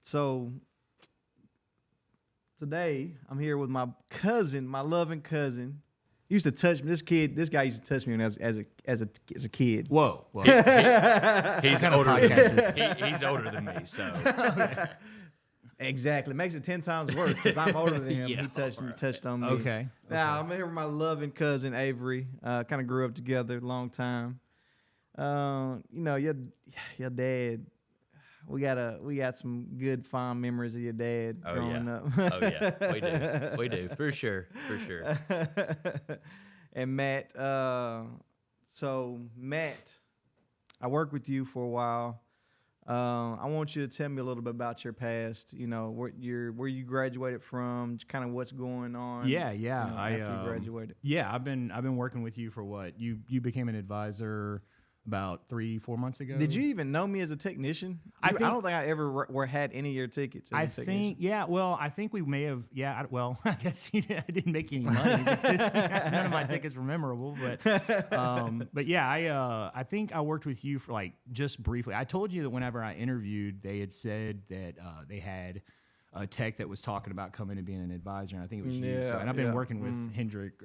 So today I'm here with my cousin, my loving cousin. He used to touch me. This guy used to touch me when as a kid. Whoa. He's older. He's older than me, so Exactly. Makes it 10 times worse because I'm older than him. Yeah, he touched on me. Okay. Now I'm here with my loving cousin Avery. Kind of grew up together a long time. Your dad. We got some good fond memories of your dad growing up. Oh yeah, we do for sure. And Matt, so Matt, I worked with you for a while. I want you to tell me a little bit about your past. You know, where you graduated from, kind of what's going on. Yeah. After you graduated. Yeah, I've been working with you for what? You became an advisor about 3-4 months ago. Did you even know me as a technician? I don't think I ever had any of your tickets. I think we may have. Yeah, I guess I didn't make any money. None of my tickets were memorable, but yeah, I think I worked with you for like just briefly. I told you that whenever I interviewed, they had said that they had a tech that was talking about coming and being an advisor, and I think it was you. So, and I've been working with Hendrick,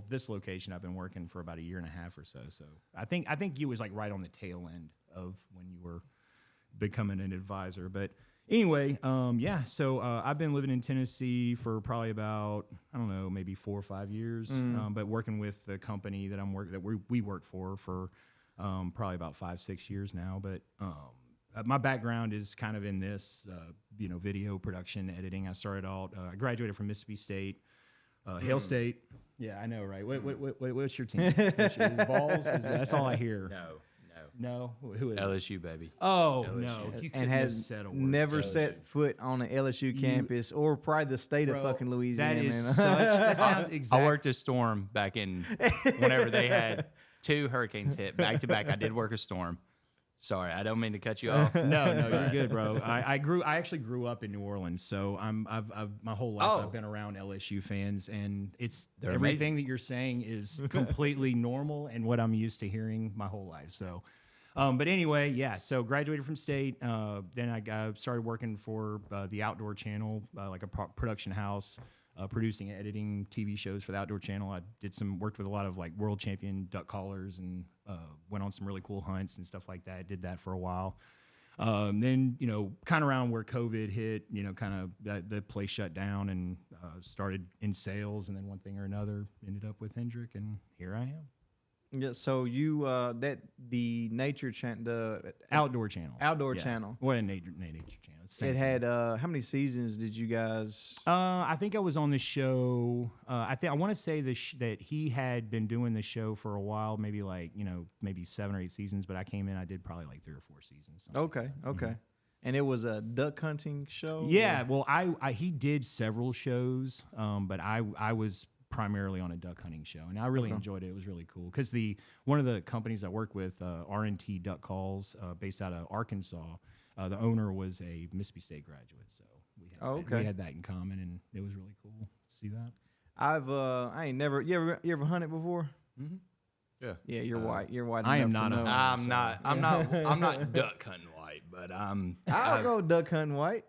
this location I've been working for about 1.5 years or so. So I think you was like right on the tail end of when you were becoming an advisor. But anyway, so I've been living in Tennessee for probably about, I don't know, maybe 4 or 5 years, but working with the company that we work for probably about 5-6 years now. But my background is kind of in this, video production, editing. I started out, I graduated from Mississippi State, Hale State. Yeah, I know, right? What's your team? Vols? That's all I hear. No. Who is LSU, baby. Oh, LSU. no. You And has never set foot on an LSU campus or probably the state of fucking Louisiana. That sounds exactly. I worked a storm back in whenever they had 2 hurricanes hit back to back. I did work a storm. Sorry, I don't mean to cut you off. No, you're good, bro. I actually grew up in New Orleans, so I've my whole life I've been around LSU fans, and they're everything amazing. That you're saying is completely normal and what I'm used to hearing my whole life. So, but anyway, yeah. So graduated from state, then I started working for the Outdoor Channel, like a production house. Producing and editing TV shows for the Outdoor Channel. I worked with a lot of like world champion duck callers and went on some really cool hunts and stuff like that. I did that for a while. Then, kind of around where COVID hit, kind of the place shut down and started in sales. And then one thing or another ended up with Hendrick, and here I am. Yeah, so you the nature channel, the Outdoor Channel. Channel. What a nature channel. It had how many seasons did you guys? I think I was on the show. I want to say that he had been doing the show for a while, maybe like maybe 7 or 8 seasons. But I came in, I did probably like 3 or 4 seasons. Okay. Mm-hmm. And it was a duck hunting show. Yeah, well, he did several shows, but I was primarily on a duck hunting show, and I really enjoyed it. It was really cool because one of the companies I work with, R&T Duck Calls, based out of Arkansas, the owner was a Mississippi State graduate, so we had that in common, and it was really cool to see that. I ain't never. You ever hunted before? Mm-hmm. Yeah. Yeah, you're white. You're white. I am not. I'm not duck hunting white, but I'll go duck hunting white.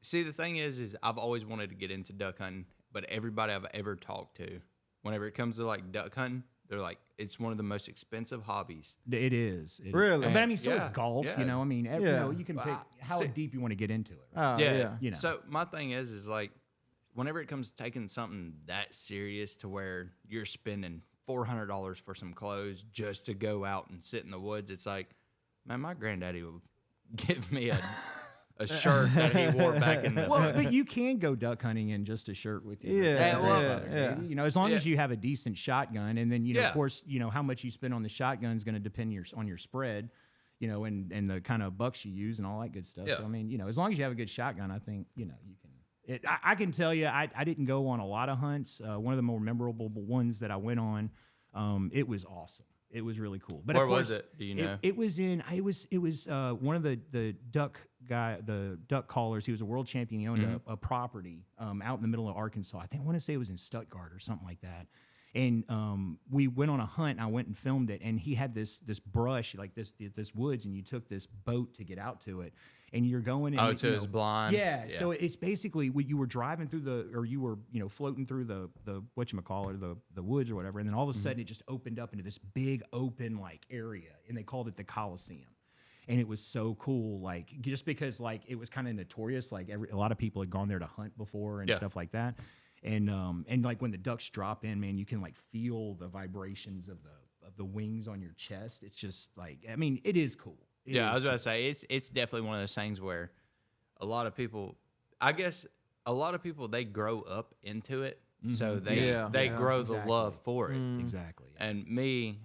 See, the thing is I've always wanted to get into duck hunting, but everybody I've ever talked to, whenever it comes to like duck hunting, they're like, it's one of the most expensive hobbies. It is. Really? But I mean, so is golf. Yeah. I mean, you can pick how deep you want to get into it. Right? Yeah. So my thing is like, whenever it comes to taking something that serious to where you're spending $400 for some clothes just to go out and sit in the woods, it's like, man, my granddaddy will give me a shirt that he wore back in the... Well, but you can go duck hunting in just a shirt with you. Yeah. As long as you have a decent shotgun, and then, of course, how much you spend on the shotgun is going to depend on your spread, and the kind of bucks you use and all that good stuff. Yeah. So, I mean, as long as you have a good shotgun, I think, you can... I can tell you, I didn't go on a lot of hunts. One of the more memorable ones that I went on, it was awesome. It was really cool. But where was it? Do you know? It was one of the duck callers. He was a world champion. He owned a property out in the middle of Arkansas. I want to say it was in Stuttgart or something like that. And we went on a hunt, and I went and filmed it. And he had this brush, like this woods, and you took this boat to get out to it. and you're going. And Oh, you to know, his blind. Yeah, so it's basically when you were driving through or you were floating through the whatchamacallit, the woods or whatever, and then all of a sudden it just opened up into this big open like area, and they called it the Coliseum. And it was so cool, like just because like it was kind of notorious, like a lot of people had gone there to hunt before and stuff like that, and like when the ducks drop in, man, you can like feel the vibrations of the wings on your chest. It's just like, I mean, it is cool. I was about to say it's definitely one of those things where a lot of people, I guess, they grow up into it, so they grow the love for it. Exactly. And me,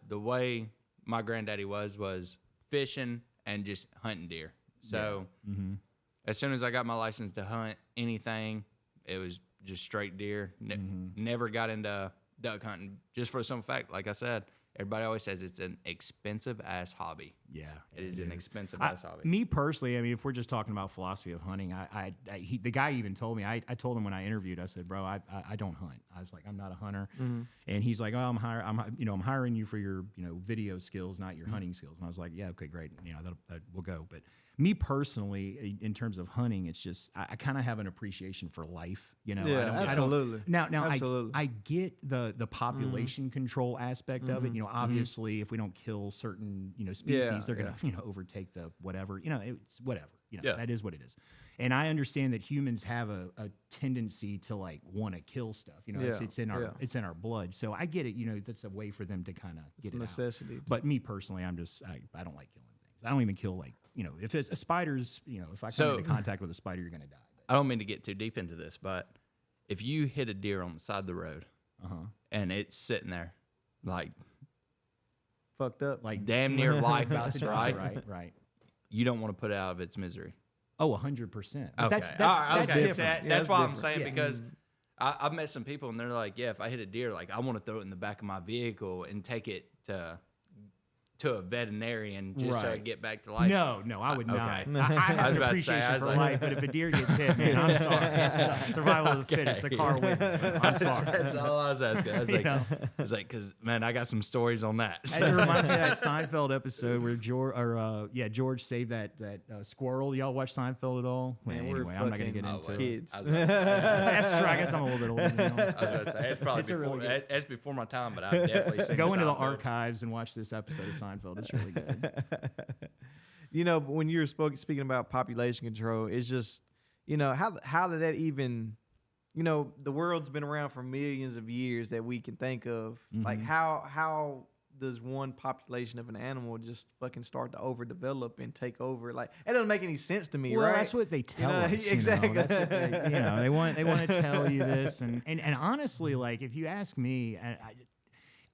the way my granddaddy was fishing and just hunting deer. So as soon as I got my license to hunt anything, it was just straight deer. Never got into duck hunting, just for some fact. Like I said, everybody always says it's an expensive ass hobby. Yeah, it is an expensive ass hobby. Me personally, I mean, if we're just talking about philosophy of hunting, the guy even told me. I told him when I interviewed, I said, "Bro, I don't hunt." I was like, "I'm not a hunter," and he's like, "Oh, I'm hiring you for your video skills, not your hunting skills." And I was like, "Yeah, okay, great. That we'll go." But me personally, in terms of hunting, it's just I kind of have an appreciation for life. Absolutely. Now, Absolutely. I get the population control aspect of it. Obviously, if we don't kill certain species, they're gonna overtake the whatever. It's whatever. That is what it is. And I understand that humans have a tendency to like want to kill stuff. It's in our blood. So I get it. That's a way for them to kind of get it necessity. out. But me personally, I don't like killing things. I don't even kill if it's a spider's. If I come into contact with a spider, you're gonna die. I don't mean to get too deep into this, but if you hit a deer on the side of the road and it's sitting there like fucked up, like damn near lifeless, right? Right. You don't want to put it out of its misery. Oh, 100%. Okay. That's okay. different. That's why I'm saying, because I've met some people and they're like, yeah, if I hit a deer, like I want to throw it in the back of my vehicle and take it to a veterinarian just so I get back to life. No, I would not. Okay. I have an appreciation for life, but if a deer gets hit, man, I'm sorry. Survival of the fittest. The car wins. I'm sorry. That's all I was asking. I was like, because man, I got some stories on that. It reminds me of that Seinfeld episode where George saved that squirrel. Y'all watch Seinfeld at all? Man, anyway, I'm not going to get into kids. it. That's true. I guess I'm a little bit older now. I was about to say, it's probably it's before my time, but I've definitely seen Go into the Seinfeld. archives and watch this episode of Seinfeld. It's really good. But when you were speaking about population control, it's just, how did that even, the world's been around for millions of years that we can think of. Like how does one population of an animal just fucking start to overdevelop and take over? Like, it doesn't make any sense to me, well, right? that's what they tell us. Exactly. That's what they want to tell you this. And honestly, like, if you ask me,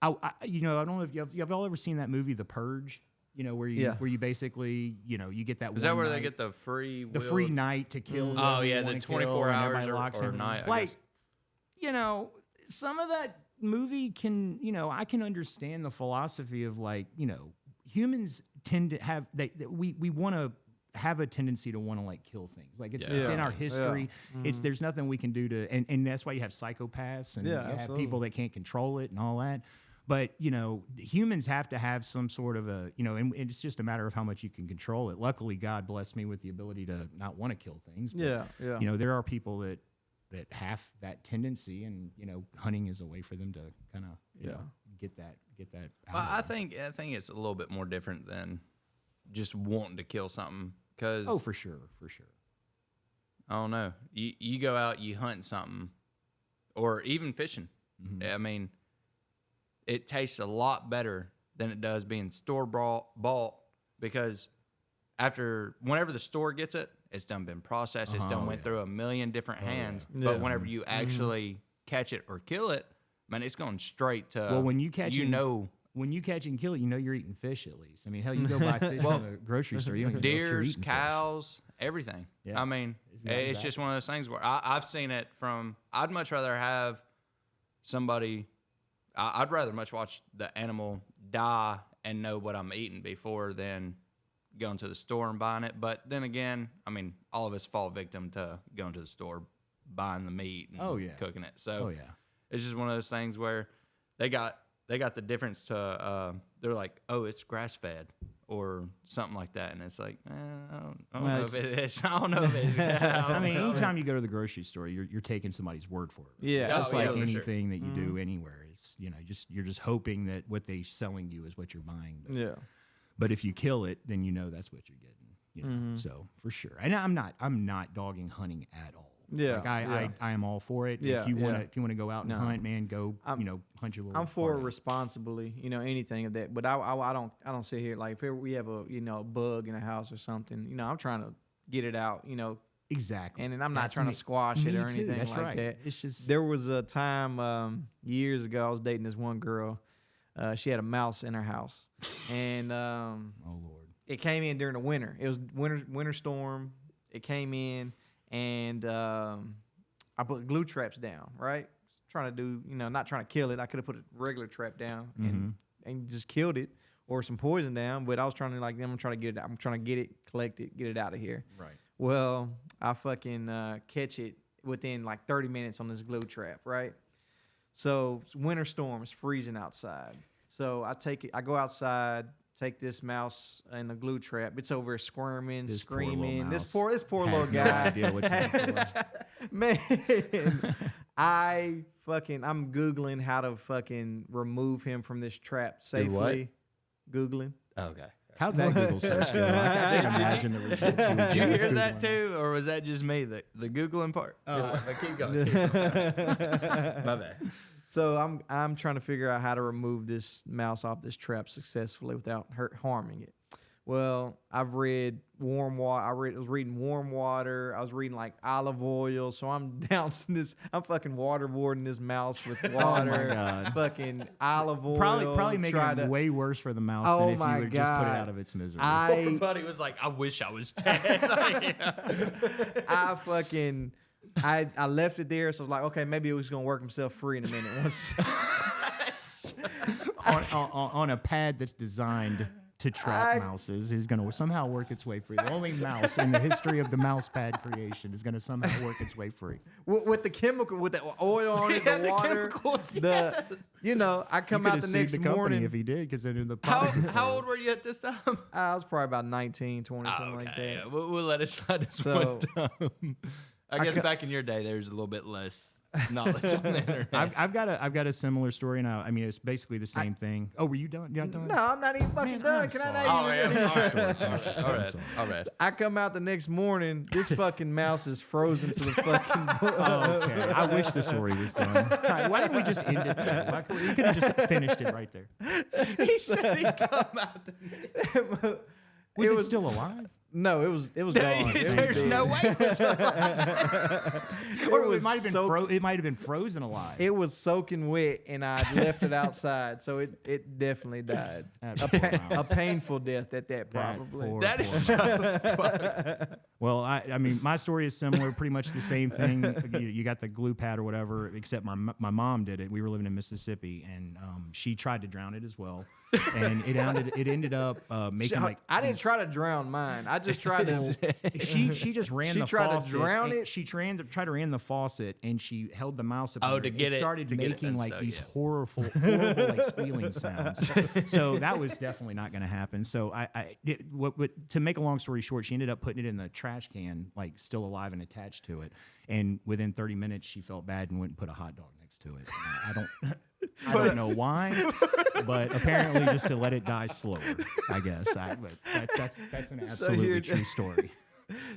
I don't know if you've all ever seen that movie, The Purge. Where you basically, you get that. Is that where they get the free night to kill? Oh yeah, the 24 hours or night. Like, some of that movie can, I can understand the philosophy of like, humans tend to have we want to have a tendency to want to like kill things. Like it's in our history. There's nothing we can do to, and that's why you have psychopaths and you have people that can't control it and all that. But, humans have to have some sort of a, and it's just a matter of how much you can control it. Luckily, God blessed me with the ability to not want to kill things. But, there are people that have that tendency, and, hunting is a way for them to kind of, get that out. Well, I think it's a little bit more different than just wanting to kill something. Cause for sure. I don't know. You go out, you hunt something, or even fishing. I mean, it tastes a lot better than it does being store-bought, because whenever the store gets it, it's done been processed. It's done went through a million different hands. Yeah. But whenever you actually catch it or kill it, man, it's going straight to. Well, when you catch when you catch and kill it, you're eating fish at least. I mean, hell, you go buy fish from the grocery store. You don't even know if you're deers, eating cows, everything. Yeah. I mean, it's just one of those things where I've seen it from. I'd much rather have somebody. I'd rather much watch the animal die and know what I'm eating before than going to the store and buying it. But then again, I mean, all of us fall victim to going to the store, buying the meat and cooking it. So it's just one of those things where they got the difference to they're like, oh, it's grass fed, or something like that, and it's like, I don't Well, know if it is. I don't know if it is. I mean, anytime you go to the grocery store, you're taking somebody's word for it. Yeah. It's just Oh, like yeah, for sure. anything that you do anywhere. It's you're just hoping that what they're selling you is what you're buying. Yeah. But if you kill it, then you know that's what you're getting. You know? So for sure, and I'm not dogging hunting at all. Yeah, like yeah. I am all for it. Yeah, if you want yeah. to go out and No. hunt, man, go hunt your little. I'm for it party. responsibly, anything of that. But I don't sit here like if we have a a bug in a house or something. I'm trying to get it out. Exactly. And then I'm not That's trying me- to squash it me or too, anything that's like right. that. It's just There was a time years ago I was dating this one girl. She had a mouse in her house, and oh Lord. it came in during the winter. It was winter storm. It came in, and I put glue traps down. Right, trying to do not trying to kill it. I could have put a regular trap down and just killed it, or some poison down. But I was trying to I'm trying to get it. I'm trying to get it, collect it, get it out of here. Right. Well, I fucking catch it within like 30 minutes on this glue trap, right? So it's winter storm, it's freezing outside. So I go outside, take this mouse in the glue trap. It's over here squirming, This poor little screaming. This mouse poor has little no guy. idea what's happening. Man, I'm Googling how to fucking remove him from this trap Did what? safely. Googling. Okay. How'd that Google search go? I can't imagine the results. Did you hear that too, or was that just me? The Googling part. But keep going. Keep going. My bad. So I'm trying to figure out how to remove this mouse off this trap successfully without harming it. Well, I've read warm water. I was reading warm water. I was reading like olive oil. So I'm dousing this. I'm fucking waterboarding this mouse with water. Oh my God. Fucking olive oil. Probably making it way worse for the mouse Oh than if my you would just put it God. out of its misery. Everybody was like, "I wish I was dead." I left it there. So I was like, okay, maybe it was gonna work himself free in a minute. Once on a pad that's designed to trap mouses is going to somehow work its way free. The only mouse in the history of the mouse pad creation is going to somehow work its way free. with the chemical, with the oil on it, Yeah, the the water, chemicals, I come out the next morning. if he did, because then in the How old were you at this time? I was probably about 19, 20, something like that. Yeah, we'll let it slide this So- one time. I guess back in your day, there was a little bit less knowledge on the internet. I've got a similar story now. I mean, it's basically the same thing. Oh, were you done? You're not done? No, I'm not even fucking Man, done. I'm Can sorry. I not even yeah. Finish your story. Finish your story. All I'm right. sorry. All right. I come out the next morning. This fucking mouse is frozen to the fucking. Okay. I wish the story was done. All right, why didn't we just end it there? You could have just finished it right there. He said he'd come out. Was it still alive? No, it was gone. It was There's dead. no way. Or it was might have been so- it might have been frozen alive. It was soaking wet, and I left it outside, so it definitely died. That A, poor a mouse. painful death at that, That probably. poor, That poor is mouse. Well, I mean, my story is similar, pretty much the same thing. You got the glue pad or whatever, except my mom did it. We were living in Mississippi, and she tried to drown it as well, and it ended up making like I didn't try to drown mine. I just tried to. she just ran She the tried to faucet. drown and it? She tried to ran the faucet, and she held the mouse up. Oh, under to get it- started to get it making and like so, these yeah. horrible like squealing sounds. So that was definitely not going to happen. So to make a long story short, she ended up putting it in the trash can, like still alive and attached to it. And within 30 minutes, she felt bad and went and put a hot dog next to it. I don't know why, but apparently just to let it die slower, I guess. But that's an absolutely true story.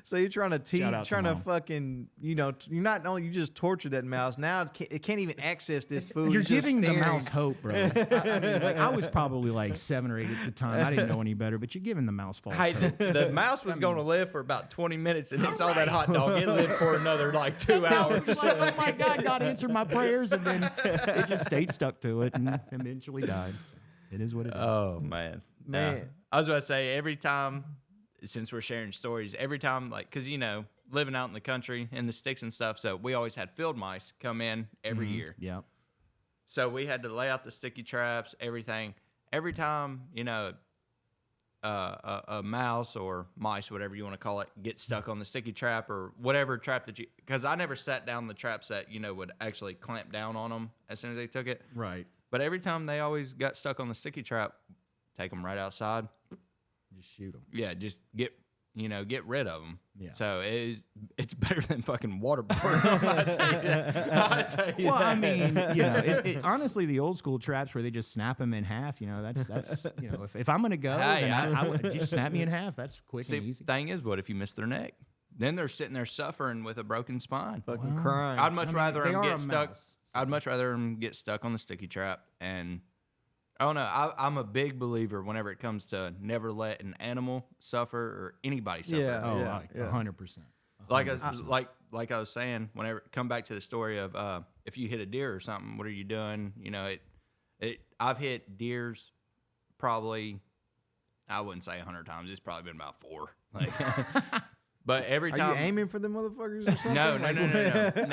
So you're trying to teach, Shout out to trying to Mom. fucking, you're not only you just tortured that mouse. Now it can't even access this food. You're It's just giving the staring. mouse hope, bro. I mean, like, I was probably like 7 or 8 at the time. I didn't know any better, but you're giving the mouse false Hey, hope. the mouse was going to live for about 20 minutes, and it saw that hot dog. It lived for another like 2 hours. It's like, oh my God, God answered my prayers, and then it just stayed stuck to it and eventually died. So it is what it is. Oh man, Man. I was about to say every time, since we're sharing stories, every time like because living out in the country in the sticks and stuff, so we always had field mice come in every year. Yeah. So we had to lay out the sticky traps, everything. Every time a mouse or mice, whatever you want to call it, gets stuck on the sticky trap or whatever trap that because I never sat down the traps that would actually clamp down on them as soon as they took it. Right. But every time they always got stuck on the sticky trap, take them right outside, Just shoot them. Yeah, just get rid of them. Yeah. So it's better than fucking waterboarding. I'll tell you that. I'll tell you Well, that. I mean, honestly, the old school traps where they just snap them in half, that's if I'm gonna go, Hey, then I would just snap me in half. That's quick See, and easy. thing is, what if you miss their neck? Then they're sitting there suffering with a broken spine. Fucking crying. I'd much rather they them are get a stuck. mouse, I'd much rather them get stuck on the sticky trap. And I don't know. I'm a big believer whenever it comes to never let an animal suffer or anybody suffer. Yeah. Oh, like 100%. Like I was saying, whenever come back to the story of if you hit a deer or something, what are you doing? I've hit deers probably, I wouldn't say 100 times. It's probably been about 4. Like, but every Are time. you aiming for them motherfuckers or something? No.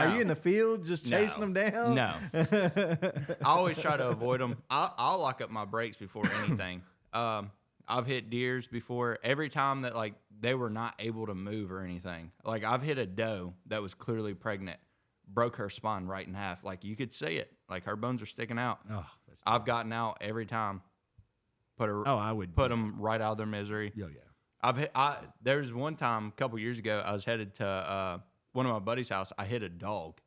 Are you in the field just chasing them down? No. I always try to avoid them. I'll lock up my brakes before anything. I've hit deers before. Every time that like they were not able to move or anything. Like I've hit a doe that was clearly pregnant, broke her spine right in half. Like you could see it. Like her bones are sticking out. Oh, I've gotten out every time. I would put them right out of their misery. Yeah, yeah. There was one time a couple years ago I was headed to one of my buddy's house. I hit a dog,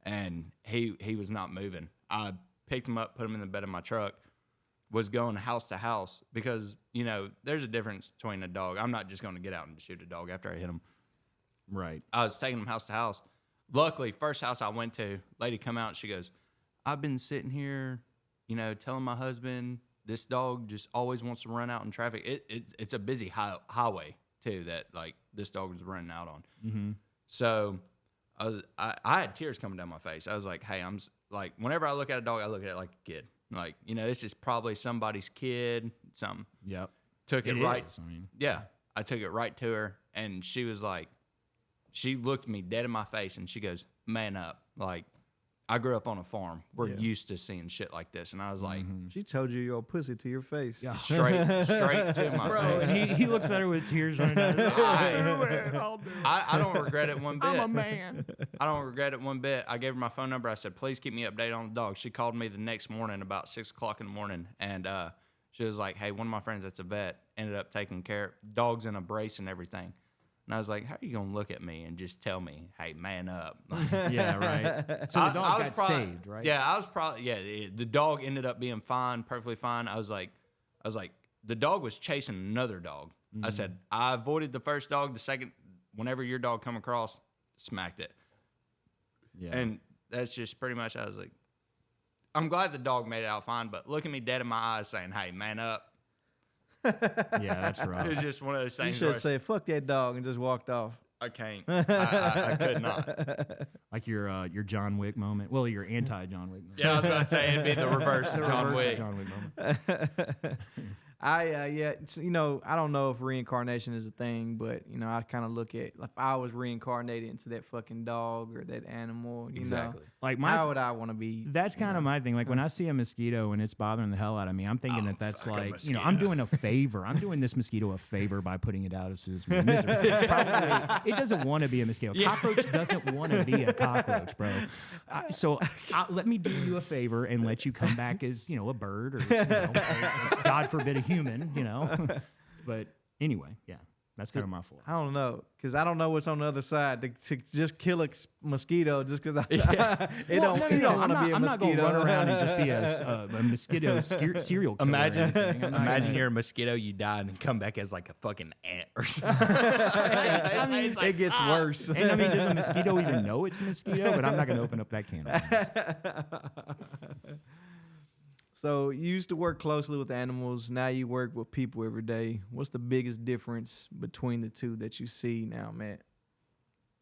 and he was not moving. I picked him up, put him in the bed of my truck, was going house to house because there's a difference between a dog. I'm not just going to get out and shoot a dog after I hit him. Right. I was taking him house to house. Luckily, first house I went to, lady come out. She goes, "I've been sitting here, telling my husband." This dog just always wants to run out in traffic. It's a busy highway too that like this dog was running out on. Mm-hmm. So I had tears coming down my face. I was like, hey, I'm like, whenever I look at a dog, I look at it like a kid. Like, this is probably somebody's kid. Something. Yep. Took it right. Is, I mean, yeah, I took it right to her, and she was like, she looked me dead in my face, and she goes, "Man up!" Like, I grew up on a farm. We're used to seeing shit like this. And I was like, She told you your pussy to your face. Yeah. straight to my bro, face. and he looks at her with tears running down his eyes. I don't regret it one bit. I'm a man. I don't regret it one bit. I gave her my phone number. I said, please keep me updated on the dog. She called me the next morning about 6 o'clock in the morning. And she was like, hey, one of my friends that's a vet ended up taking care of dogs in a brace and everything. And I was like, how are you going to look at me and just tell me, hey, man up? Yeah, right. So the dog got saved, right? Yeah, I was probably, the dog ended up being fine, perfectly fine. I was like, the dog was chasing another dog. I said, I avoided the first dog. The second, whenever your dog come across, smacked it. Yeah. And that's just pretty much, I was like, I'm glad the dog made it out fine, but looking me dead in my eyes saying, hey, man up. Yeah, that's right. It was just one of those You things should where have said, fuck that dog, and just walked off. I can't. I could not. Like your John Wick moment. Well, your anti-John Wick moment. Yeah, I was about to say it'd be the reverse of John Reverse of Wick. John Wick moment. I don't know if reincarnation is a thing, but I kind of look at if I was reincarnated into that fucking dog or that animal, Exactly. Like how would I want to be? That's kind of my thing. Like when I see a mosquito and it's bothering the hell out of me, I'm thinking that's fuck a like, mosquito. I'm doing a favor. I'm doing this mosquito a favor by putting it out of its misery. It doesn't want to be a mosquito. Cockroach doesn't want to be a cockroach, bro. So let me do you a favor and let you come back as, a bird or, God forbid, a human, But anyway, yeah. That's kind of my fault. I don't know, because I don't know what's on the other side. To just kill a mosquito just because You don't want to be a I'm not going to mosquito. run around and just be a mosquito serial killer. Imagine you're a mosquito, you die, and then come back as like a fucking ant or something. It gets worse. And I mean, does a mosquito even know it's a mosquito? But I'm not going to open up that can of worms. So you used to work closely with animals. Now you work with people every day. What's the biggest difference between the two that you see now, Matt?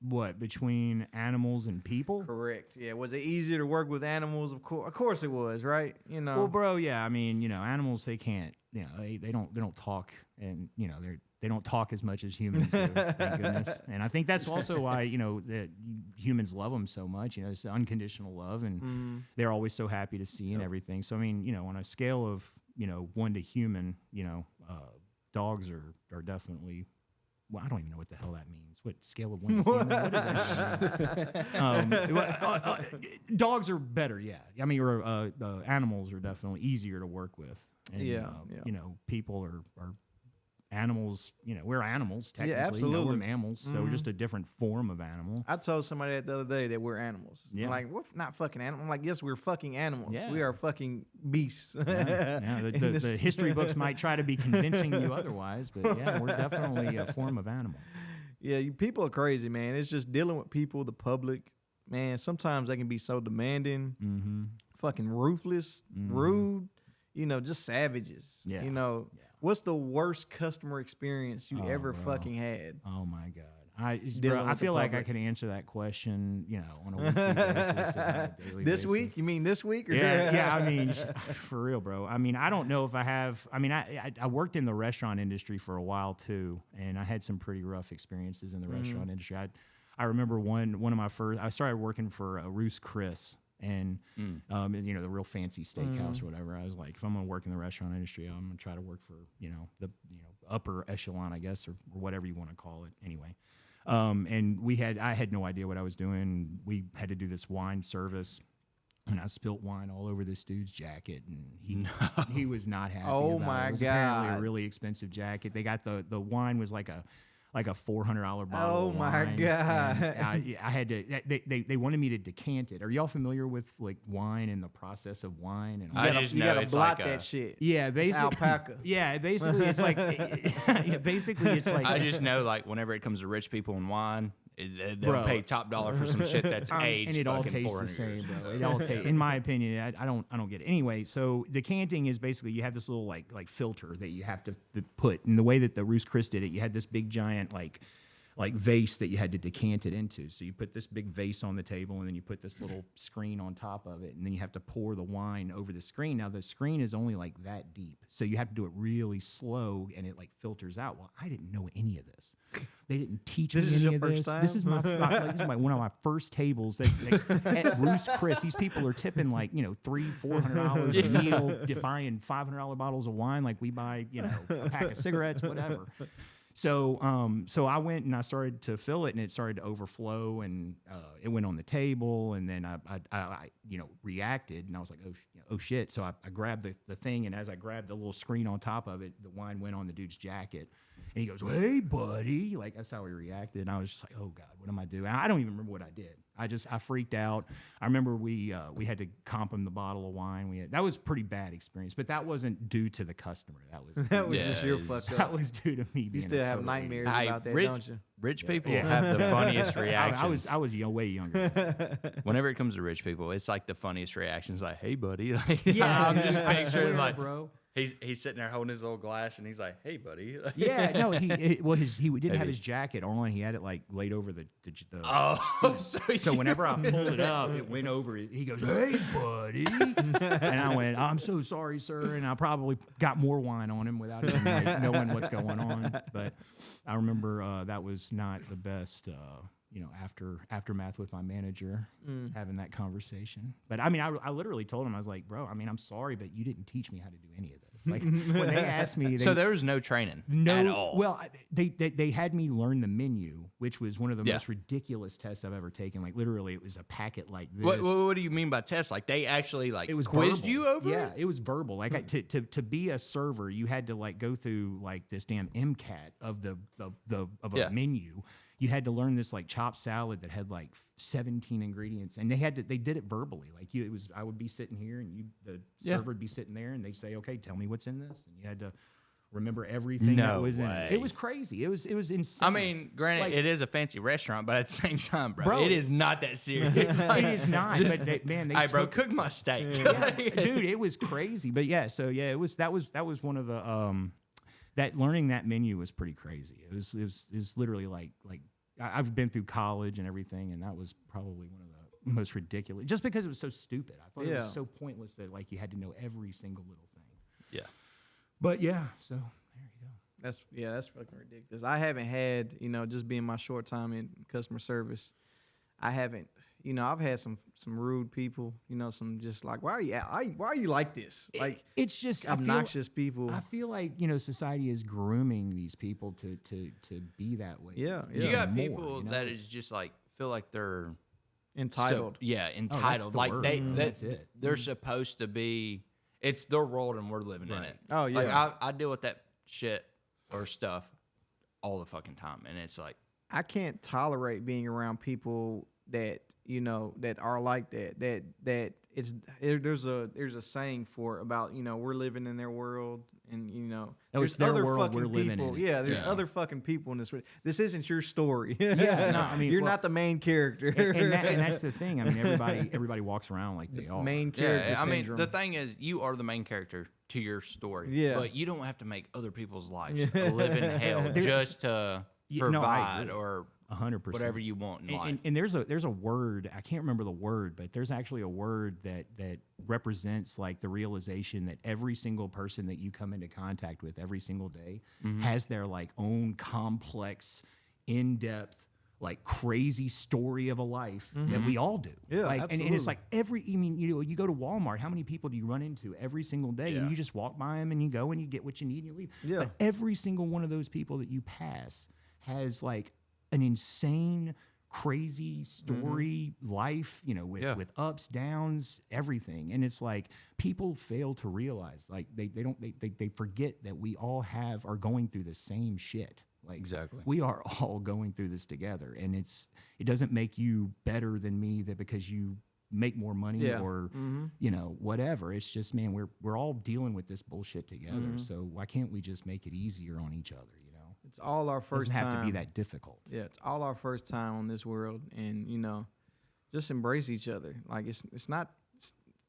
What, between animals and people? Correct. Yeah. Was it easier to work with animals? Of course it was, right? Well, bro, yeah. I mean, animals, they can't. They don't talk, and they don't talk as much as humans do. Thank goodness. And I think that's also why that humans love them so much. It's unconditional love, and they're always so happy to see and everything. So I mean, on a scale of 1 to human, dogs are definitely. Well, I don't even know what the hell that means. What scale of 1 to human? What does that mean? Dogs are better, yeah. I mean, animals are definitely easier to work with. And, people are animals, we're animals technically. absolutely. We're mammals, so we're just a different form of animal. I told somebody that the other day that we're animals. Yeah. I'm like, we're not fucking animals. I'm like, yes, we're fucking animals. Yeah. We are fucking beasts. Yeah, the history books might try to be convincing you otherwise, but yeah, we're definitely a form of animal. Yeah, people are crazy, man. It's just dealing with people, the public. Man, sometimes they can be so demanding, fucking ruthless, rude, just savages. Yeah. What's the worst customer experience you ever bro. fucking had? Oh my God. I Dealing with the feel like I public. could answer that question, on a weekly basis, on a daily This basis. week? You mean this week? Or Yeah. I mean, for real, bro. I mean, I don't know if I have. I mean, I worked in the restaurant industry for a while too, and I had some pretty rough experiences in the restaurant industry. I remember one of my first. I started working for Ruth's Chris, and the real fancy steakhouse or whatever. I was like, if I'm gonna work in the restaurant industry, I'm gonna try to work for the upper echelon, I guess, or whatever you want to call it. Anyway. And I had no idea what I was doing. We had to do this wine service, and I spilt wine all over this dude's jacket, and he was not happy. Oh about my it. It was apparently a God. really expensive jacket. They got the wine was like a $400 bottle. Oh of my wine, God. and I had to. They wanted me to decant it. Are y'all familiar with like wine and the process of wine? And all I that? just You know gotta it's blot like that shit. Yeah, basically alpaca. Yeah, basically it's like like I just know, like, whenever it comes to rich people and wine, they'll Bro. pay top dollar for some shit that's aged and it all fucking tastes the 400 same, years. bro. It all tastes, in my opinion, I don't get it. Anyway, so decanting is basically you have this little like filter that you have to put, and the way that the Ruth's Chris did it, you had this big giant like vase that you had to decant it into. So you put this big vase on the table, and then you put this little screen on top of it, and then you have to pour the wine over the screen. Now the screen is only like that deep, so you have to do it really slow, and it like filters out. Well, I didn't know any of this. They didn't teach me This is any your of first this. time? This is one of my first tables at Ruth's Chris. These people are tipping like $300-$400 a meal, buying $500 bottles of wine like we buy a pack of cigarettes, whatever. So I went and I started to fill it, and it started to overflow, and it went on the table, and then I reacted, and I was like, oh shit. So I grabbed the thing, and as I grabbed the little screen on top of it, the wine went on the dude's jacket, and he goes, "Hey, buddy!" Like that's how he reacted, and I was just like, "Oh God, what am I doing?" I don't even remember what I did. I freaked out. I remember we had to comp him the bottle of wine. That was a pretty bad experience, but that wasn't due to the customer. That was Yeah, just your it's- fuck that up. was due to me. You being still a have total nightmares Hey, about that, rich, don't you? rich people have the funniest idiot. reactions. I was way younger. Whenever it comes to rich people, it's like the funniest reactions. Like, "Hey, buddy!" Like, Yeah, I'm just I picturing swear, like, bro. he's sitting there holding his little glass, and he's like, "Hey, buddy!" Like, Yeah, no, he didn't have Maybe. his jacket on. He had it like laid over the Oh, So whenever I pulled it up, it went over. He goes, "Hey, buddy," and I went, "I'm so sorry, sir." And I probably got more wine on him without even knowing what's going on. But I remember that was not the best. Aftermath with my manager having that conversation. But I mean, I literally told him, I was like, "Bro, I mean, I'm sorry, but you didn't teach me how to do any of this." Like when they asked me, so there was no training at all. well, they had me learn the menu, which was one of the Yeah. most ridiculous tests I've ever taken. Like literally, it was a packet like this. What do you mean by test? Like they actually like It was quizzed verbal. you over Yeah, it? it was verbal. Like to be a server, you had to like go through like this damn MCAT of Yeah. a menu. You had to learn this like chopped salad that had like 17 ingredients, and they did it verbally. Like I would be sitting here, and the Yeah. server would be sitting there, and they'd say, "Okay, tell me what's in this," and you had to remember everything that No was in it. way. It was crazy. It was insane. I mean, granted, Like- it is a fancy restaurant, but at the same time, Bro, it is not that serious. it is not. But they Hey, bro, took- cook my steak. dude, it was crazy. But yeah, so yeah, it was that was one of the that learning that menu was pretty crazy. It was literally like I've been through college and everything, and that was probably one of the most ridiculous. Just because it was so stupid, I thought it Yeah. was so pointless that like you had to know every single little thing. Yeah. But yeah, so there you go. That's fucking ridiculous. I haven't had, just being my short time in customer service, I haven't, I've had some rude people, some just like, why are you like this? Like It's just obnoxious people. I feel like society is grooming these people to be that way. Yeah, You yeah. got more, people that is just like feel like they're Entitled. entitled. the Like word. That's it. they're supposed to be. It's their world, and we're living in Right. it. Oh, yeah. Like I deal with that shit or stuff all the fucking time, and it's like I can't tolerate being around people that that are like that. There's a saying for it about we're living in their world, and it's their world, we're living in it. Yeah, there's other fucking people in this. This isn't your story. Yeah, no, I mean, you're not the main character. and that's the thing. I mean, everybody walks around like they are. Main character I mean, syndrome. the thing is, you are the main character to your story. Yeah. But you don't have to make other people's lives a living hell just to provide or 100%. whatever you want in life. And there's a word, I can't remember the word, but there's actually a word that represents like the realization that every single person that you come into contact with every single day has their like own complex, in-depth, like crazy story of a life that we all do. Yeah, like, absolutely. and it's like you go to Walmart, how many people do you run into every single day? And you just walk by them and you go and you get what you need and you leave. Yeah. But every single one of those people that you pass has like an insane, crazy story, life, with ups, downs, everything. And it's like people fail to realize, like they forget that we all are going through the same shit. Like Exactly. we are all going through this together, and it doesn't make you better than me because you make more money or whatever. It's just, man, we're all dealing with this bullshit together. So why can't we just make it easier on each other? It's all our first doesn't have time. to be that difficult. Yeah, it's all our first time on this world, and just embrace each other. Like it's not.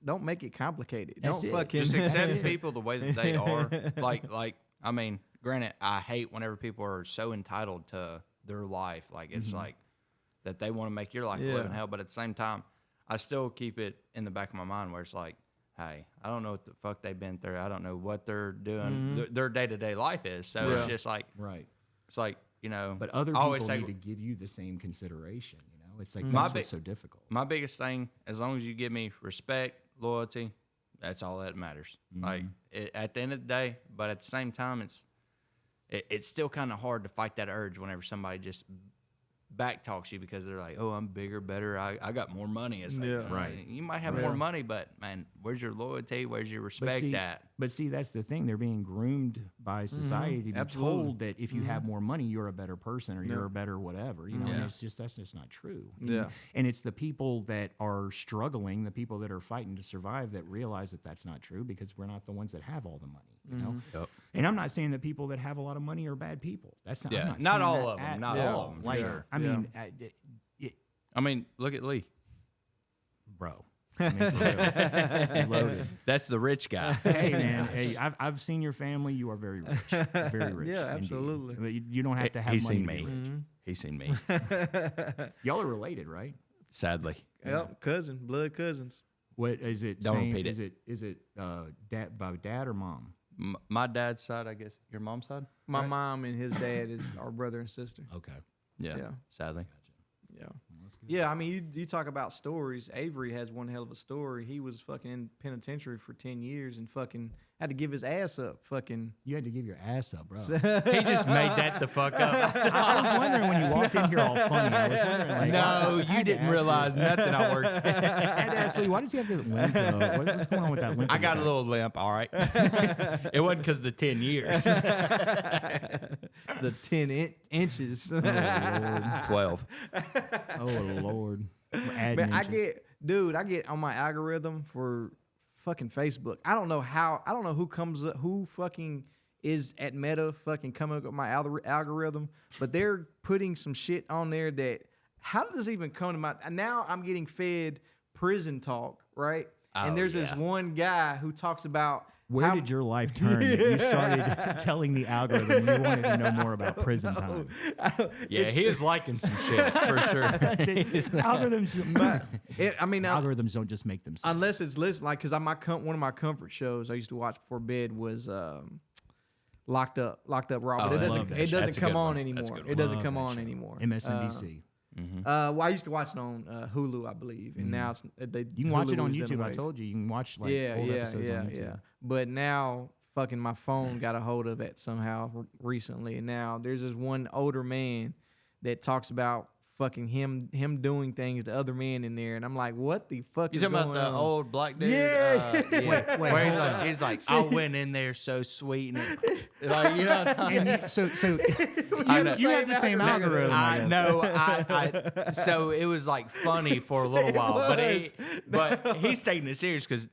Don't make it complicated. That's Don't it. fucking Just accept people the way that they are. Like I mean, granted, I hate whenever people are so entitled to their life. Like it's like that they want to make your life a living hell, but at the same time, I still keep it in the back of my mind where it's like, hey, I don't know what the fuck they've been through. I don't know what they're doing. Their day-to-day life is. So it's just like, Right. it's like, But other people need to give you the same consideration. It's like that's what's so difficult. my biggest thing, as long as you give me respect, loyalty, that's all that matters. Like at the end of the day, but at the same time, it's still kind of hard to fight that urge whenever somebody just back talks you because they're like, oh, I'm bigger, better, I got more money. It's like, Right. You might have more money, but man, where's your loyalty? Where's your respect at? But see, that's the thing. They're being groomed by society to be Absolutely. told that if you have more money, you're a better person or you're a better whatever. And that's just not true. Yeah. And it's the people that are struggling, the people that are fighting to survive, that realize that that's not true because we're not the ones that have all the money. Yep. And I'm not saying that people that have a lot of money are bad people. That's not. I'm Not saying all that of them. at Not all. all of them, for Like, sure. I mean, I mean, look at Lee. bro. I mean, for real. Loaded. That's the rich guy. Hey man, hey, I've seen your family. You are very rich, very rich. Yeah, indeed. absolutely. But you don't have to have He's money seen to be me. rich. He's seen me. Y'all are related, right? Sadly. Yep, blood cousins. What is it? Don't repeat Is it dad by dad or mom? My dad's side, I guess. Your mom's side? My right? mom and his dad is our brother and sister. Okay. Yeah. Yeah. Sadly. Yeah. Yeah, I mean, you talk about stories. Avery has one hell of a story. He was fucking in penitentiary for 10 years and fucking had to give his ass up. Fucking. You had to give your ass up, bro. He just made that the fuck up. I was wondering when you walked in here all funny. I was wondering, like, No, I you had to didn't ask realize nothing I worked I had to ask Lee, why does he have the limp? What's going on with that limp? I in got a his little limp, all right. It wasn't because of the 10 years. The 10 inches. back? 12. Oh Lord. We're adding Man, I inches. get on my algorithm for fucking Facebook. I don't know who fucking is at Meta fucking coming up with my algorithm, but they're putting some shit on there that, how did this even come to my, now I'm getting fed prison talk, right? And Oh, there's this yeah. one guy who talks about Where how- did your life turn that you started telling the algorithm you wanted to know more about prison time? Yeah, he was liking some shit for sure. Algorithms, I mean, now, algorithms don't just make themselves. unless it's listed, like, because one of my comfort shows I used to watch before bed was Locked Up Robert. Oh, it I doesn't, love that it shit. doesn't That's a come good on one. That's a anymore. good It one. doesn't Love come that on show. anymore. MSNBC. Well, I used to watch it on Hulu, I believe, and now it's, You can watch it Hulu on has done YouTube. I away. told you. You can watch like Yeah, old yeah, episodes yeah, on YouTube. yeah. But now, fucking my phone got a hold of it somehow recently, and now there's this one older man that talks about fucking him doing things to other men in there, and I'm like, what the fuck? You is talking about going the on? old black dude? Yeah. Yeah. Wait, Where hold he's like, I went in there so sweet, and like, you know. What I'm And so I know. you have the same algorithm. I I guess. know. So it was like funny for a little while, but he's taking it serious because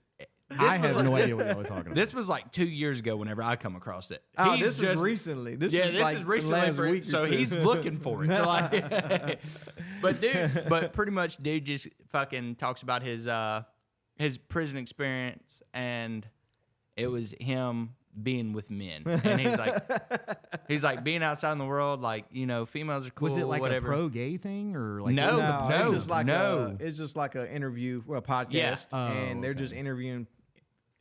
I have no idea what y'all are talking about. this was like 2 years ago. Whenever I come across it, Oh, He's this is just- recently. This yeah, is this like is the recently. last week or So two. he's looking for it. Like, but pretty much, dude just fucking talks about his prison experience, and it was him being with men, and he's like being outside in the world, like, you know, females are cool. Was it like whatever. a pro gay thing or like No, what was the No, point? it's just like no. it's just like an interview or a podcast, Yeah. and they're okay. just interviewing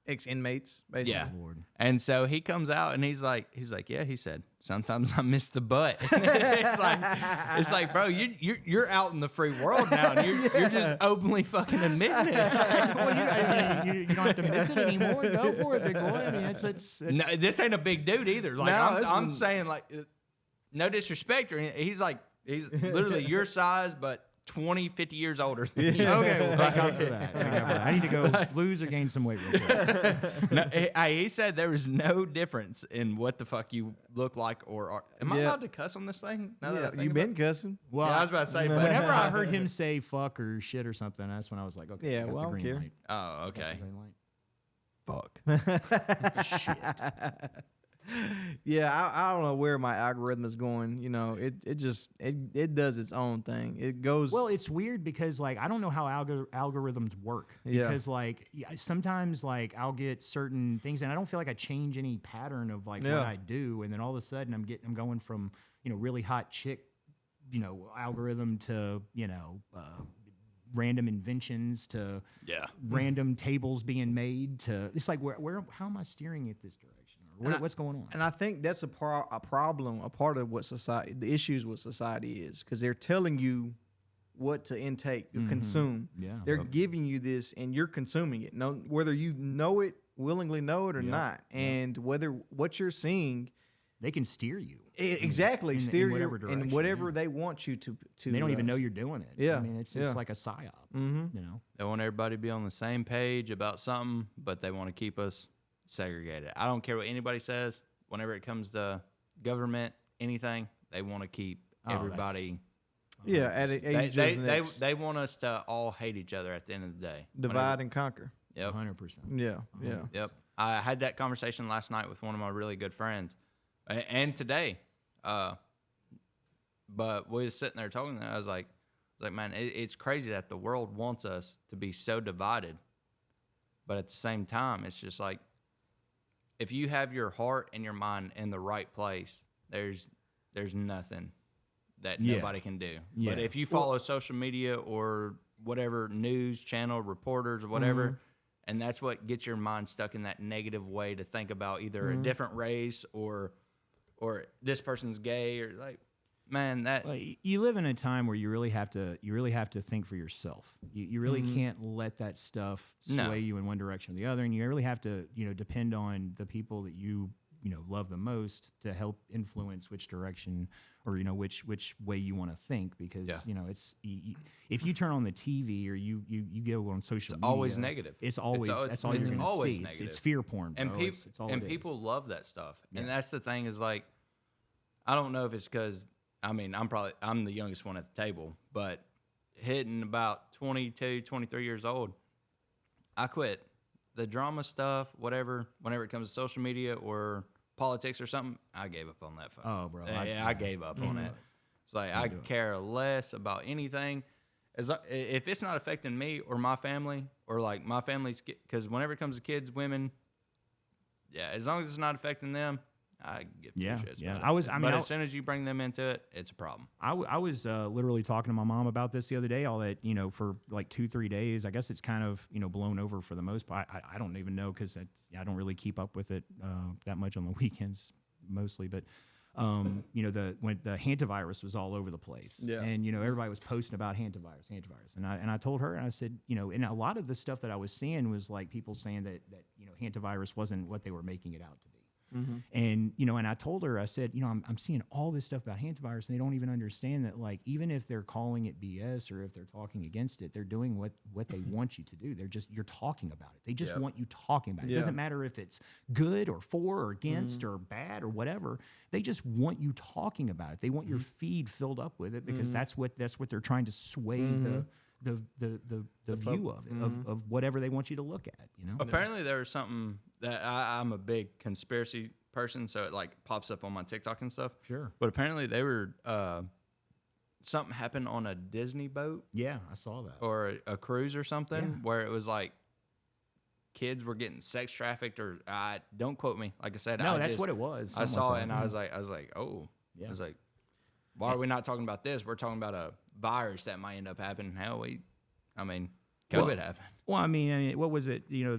ex-inmates, basically. Yeah. Lord. And so he comes out and he's like, yeah, he said, sometimes I miss the butt. it's like, bro, you're out in the free world now, and you're just openly fucking admitting it. Well, you don't have to miss it anymore. Go for it, big boy. I mean, it's No, this ain't a big dude either. Like, No, this I'm is- saying, like, no disrespect, or anything. He's literally your size, but 20, 50 years older than you. okay. Well, thank God for that. Thank God for that. I need to go lose or gain some weight real quick. No, he said there was no difference in what the fuck you look like or are. Am I Yeah. allowed to cuss on this thing? Now that I Yeah, think you about been cussing. Well, Yeah, I was about to say, but whenever I heard him say fuck or shit or something, that's when I was like, okay, Yeah, got well, I the don't green care. light. Oh, okay. Got the green light. Fuck. Shit. Yeah, I don't know where my algorithm is going. You know, it just it does its own thing. It goes. Well, it's weird because like I don't know how algorithms work Yeah. because like sometimes like I'll get certain things and I don't feel like I change any pattern of like Yeah. what I do, and then all of a sudden I'm going from, you know, really hot chick, you know, algorithm to, you know, random inventions to Yeah. random tables being made to it's like where how am I steering it this direction, or what's going on? And I think that's a problem, a part of what society, the issues with society is, because they're telling you what to intake, to consume. Yeah. They're giving you this, and you're consuming it. No, whether you know it, willingly know it or not, and whether what you're seeing, They can steer you. exactly in steer whatever you direction, in whatever they want you to. They don't even know you're doing it. Yeah, I mean, it's yeah. just like a psyop. You know. They want everybody to be on the same page about something, but they want to keep us segregated. I don't care what anybody says. Whenever it comes to government, anything, they want to keep everybody. Yeah, at They want us to all hate each other at the end of the day. divide and conquer. Yep. 100%. Yeah, yeah. Yep. I had that conversation last night with one of my really good friends, and today. But we was sitting there talking. I was like, man, it's crazy that the world wants us to be so divided. But at the same time, it's just like, if you have your heart and your mind in the right place, there's nothing that nobody can do. Yeah. But if you follow social media or whatever news channel, reporters or whatever, and that's what gets your mind stuck in that negative way to think about either a different race or this person's gay, or like, man, that Well, you live in a time where you really have to think for yourself. You really can't let that stuff sway No. you in one direction or the other, and you really have to, you know, depend on the people that you know love the most to help influence which direction or, you know, which way you want to think, because you know it's if you turn on the TV or you go on social media, always negative. It's always that's all it's you're going to always see. negative. It's fear porn, bro. and It's all it is. people love that stuff. And that's the thing is, like, I don't know if it's because, I mean, I'm the youngest one at the table, but hitting about 22, 23 years old, I quit the drama stuff, whatever, whenever it comes to social media or politics or something. I gave up on that. Oh, bro, I gave up on it. It's like, I care less about anything. If it's not affecting me or my family, or like my family's, because whenever it comes to kids, women, yeah, as long as it's not affecting them, I give two shits about it. But as soon as you bring them into it, it's a problem. I was literally talking to my mom about this the other day. All that, you know, for like 2-3 days. I guess it's kind of, you know, blown over for the most part. I don't even know, because I don't really keep up with it that much on the weekends mostly. But you know, when the hantavirus was all over the place, and you know, everybody was posting about hantavirus, and I told her, and I said, you know, and a lot of the stuff that I was seeing was like people saying that you know, hantavirus wasn't what they were making it out to be. And, you know, and I told her, I said, you know, I'm seeing all this stuff about hantavirus, and they don't even understand that, like, even if they're calling it BS or if they're talking against it, they're doing what they want you to do. You're talking about it. They just want you talking about it. It doesn't matter if it's good or for or against or bad or whatever. They just want you talking about it. They want your feed filled up with it because that's what they're trying to sway the view of it, of whatever they want you to look at, you know? Apparently there was something that I'm a big conspiracy person, so it like pops up on my TikTok and stuff. Sure. But apparently they were something happened on a Disney boat Yeah, I saw that. or a cruise or something where it was like kids were getting sex trafficked or don't quote me. Like I said, No, that's what it was. I something saw like it and that. I was like, oh, Yeah. I was like, why are we not talking about this? We're talking about a virus that might end up happening. Hell, COVID happened. Well, I mean, what was it? You know,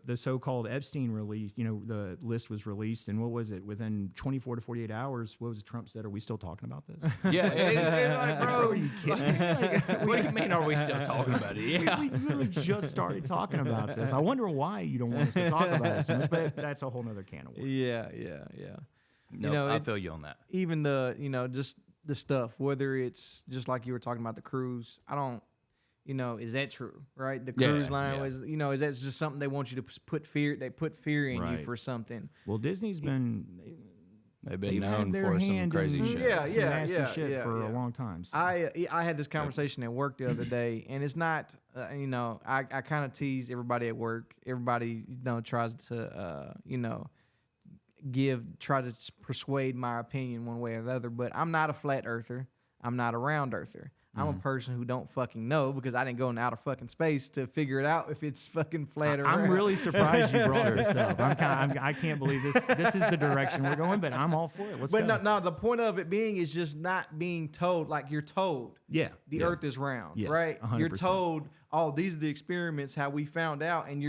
the so-called Epstein release. You know, the list was released, and what was it? Within 24 to 48 hours, what was it Trump said? Are we still talking about this? Yeah, it's like, bro, Are you kidding? what do you mean? Are we still talking about it? Yeah, We literally just started talking about this. I wonder why you don't want us to talk about it so much, but that's a whole nother can of worms. Yeah. no, You know, I feel you on that. Even the, you know, just the stuff, whether it's just like you were talking about the cruise, I don't, you know, is that true, right? The cruise line was, you know, is that just something they want you to put fear, they put fear in you Right. for something. Well, Disney's been They've been they've known had their for some hand crazy in shit. some nasty shit for a long time. So. I had this conversation at work the other day, and it's not, you know, I kind of tease everybody at work. Everybody, you know, tries to, you know, try to persuade my opinion one way or the other, but I'm not a flat earther. I'm not a round earther. I'm a person who don't fucking know because I didn't go in outer fucking space to figure it out if it's fucking flat or I'm round. really surprised you brought this up. I can't believe this. This is the direction we're going, but I'm all for it. Let's But go. no, the point of it being is just not being told. Like you're told, Yeah, the yeah. Earth is round, Yes, right? 100%. You're told, oh, these are the experiments how we found out, and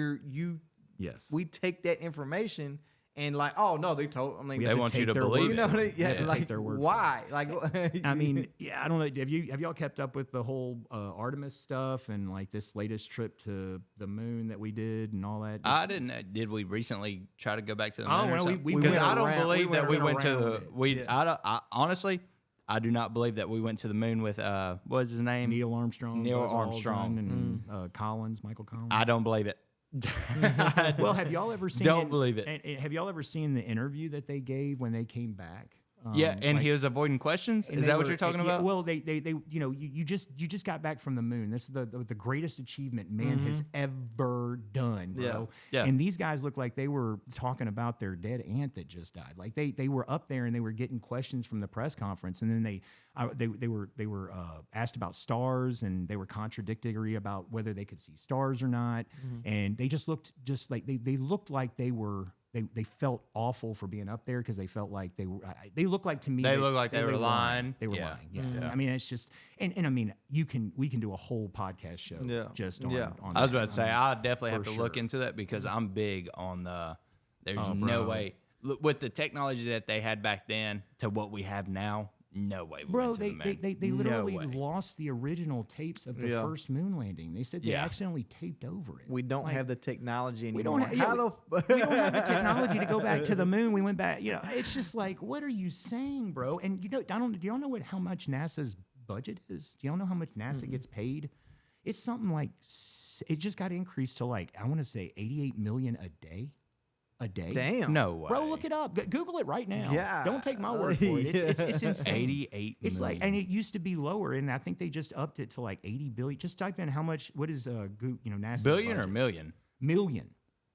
Yes. we take that information and like, oh no, they told. I mean, We They have want you take to their believe word you it. know, for it. yeah, like take their word for it. why? Like, I mean, yeah, I don't know. Have y'all kept up with the whole Artemis stuff and like this latest trip to the moon that we did and all that? I didn't. Did we recently try to go back to the moon? Oh, or well, something? we Because went I don't around- believe we that we went went to around the. it. We. Yeah. I honestly, I do not believe that we went to the moon with what was his name? Neil Armstrong, Neil Buzz Armstrong. Aldrin, and Michael Collins. I don't believe it. Well, have y'all ever seen? Don't believe it. And have y'all ever seen the interview that they gave when they came back? Yeah, and like- he was avoiding questions. and Is they that what were- you're talking yeah, about? Well, they you know, you just got back from the moon. This is the greatest achievement man has ever done, bro. Yeah. And these guys look like they were talking about their dead aunt that just died. Like they were up there and they were getting questions from the press conference, and then they were asked about stars, and they were contradictory about whether they could see stars or not, and they just looked just like they looked like they were. They felt awful for being up there because they felt like they were. They looked like to me. They looked like they were lying. They were Yeah. lying. Yeah. I mean, it's just and I mean, we can do a whole podcast show. Yeah. Just on. Yeah. on I was that. about to say I definitely have For to look sure. into that because I'm big on the. There's Oh, no bro. way with the technology that they had back then to what we have now. No way, we Bro, went to they, the moon. they No literally way. lost the original tapes of the Yeah. first moon landing. They said they Yeah. accidentally taped over it. we don't Like, have the technology anymore. we don't have, yeah, How we don't have the technology to go back to the moon. We went back. You know, it's just like, what are you saying, bro? And you know, do y'all know how much NASA's budget is? Do y'all know how much NASA gets paid? It's something like it just got increased to like I want to say 88 million a day. A day. Damn. No way, Bro, look it up. Google it right now. Yeah. Don't take my word for it. It's insane. 88 It's like, million. and it used to be lower, and I think they just upped it to like 80 billion. Just type in how much. What is NASA Billion or budget? million? Million?